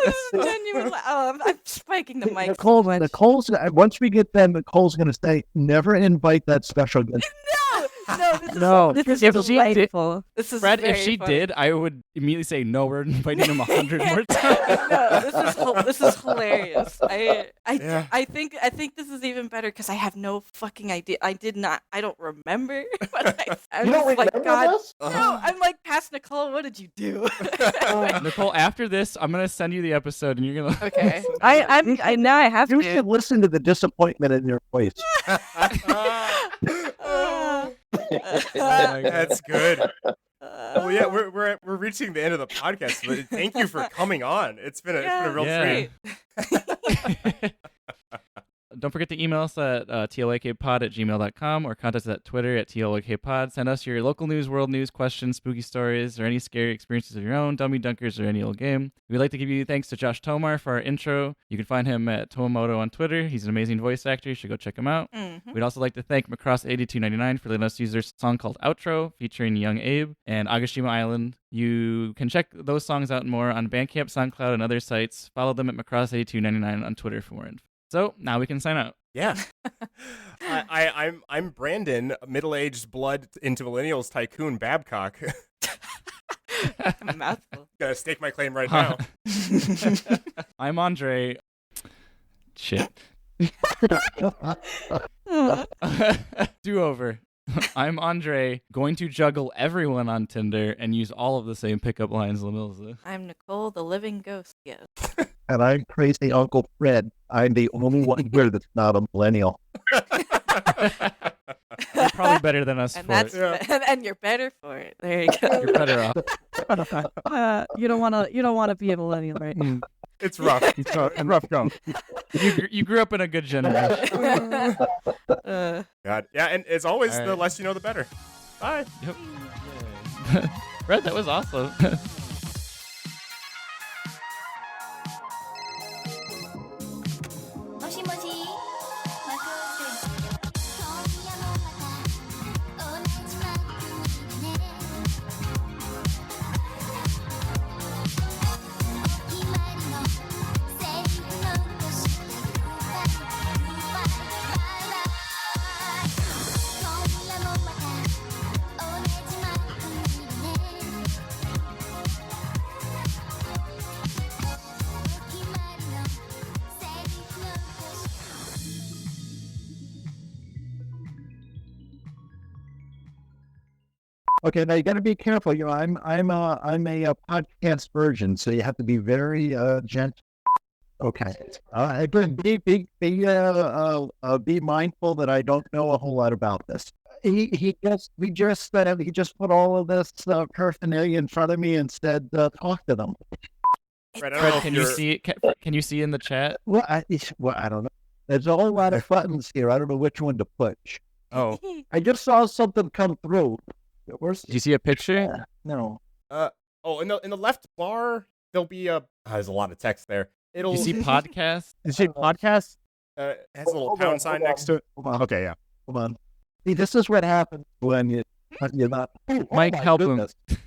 This is genuine. I'm spiking the mic. Nicole's once we get them, Nicole's gonna say, never invite that special guest. No, this is If she did- delightful. This is Fred, very if she funny. did, I would immediately say no. We're inviting him 100 more times. No, this is hilarious. Yeah. I think this is even better because I have no fucking idea. I don't remember. But I'm You don't just like, remember God, this? no. I'm like, past Nicole, what did you do? Nicole, after this, I'm gonna send you the episode, and you're gonna. Okay. I now I have You to. should listen to the disappointment in your voice. That's good. Well, yeah, we're reaching the end of the podcast, but thank you for coming on. It's been a real treat. Don't forget to email us at tlakpod@gmail.com or contact us at Twitter at tlakpod. Send us your local news, world news, questions, spooky stories, or any scary experiences of your own, dummy dunkers, or any old game. We'd like to give you thanks to Josh Tomar for our intro. You can find him at Tomomoto on Twitter. He's an amazing voice actor. You should go check him out. Mhm. We'd also like to thank Macross8299 for letting us use their song called Outro, featuring Young Abe and Agashima Island. You can check those songs out and more on Bandcamp, SoundCloud, and other sites. Follow them at Macross8299 on Twitter for more info. So now we can sign out. Yeah. I'm Brandon, middle-aged blood into millennials tycoon Babcock. Mouthful. Gotta stake my claim right now. I'm Andre. Shit. Do over. I'm Andre, going to juggle everyone on Tinder and use all of the same pickup lines Lamilza. I'm Nicole, the living ghost. Yes. And I'm crazy Uncle Fred. I'm the only one here that's not a millennial. You're probably better than us And for that's it. and you're better for it. There you go. You're better off. You don't want to be a millennial, right? It's rough. It's rough going. You grew up in a good generation. God. Yeah, and as always, All right. the less you know, the better. Bye. Yep. Fred, that was awesome. もしもしマクロス今夜もまた同じマックにねお決まりのセリフ残してグッバイグッバイバイバイ今夜もまた同じマックにねお決まりのセリフ残して Okay, now you got to be careful. You know, I'm a podcast version, so you have to be very gentle. Okay, again, be mindful that I don't know a whole lot about this. He just put all of this paraphernalia in front of me and said, talk to them. Fred, I don't know Fred, if can you see? Can you see in the chat? Well, I don't know. There's a whole lot of buttons here. I don't know which one to push. Oh, I just saw something come through. Where's did you see a picture? no? Oh, in the left bar, there'll be a. There's a lot of text there. It'll. You see podcast? Did you see podcast? It has a little Hold pound on, sign hold on. next to it. Hold on. Okay, yeah. Hold on. See, this is what happens when you're not. Oh Mike, my help him. goodness.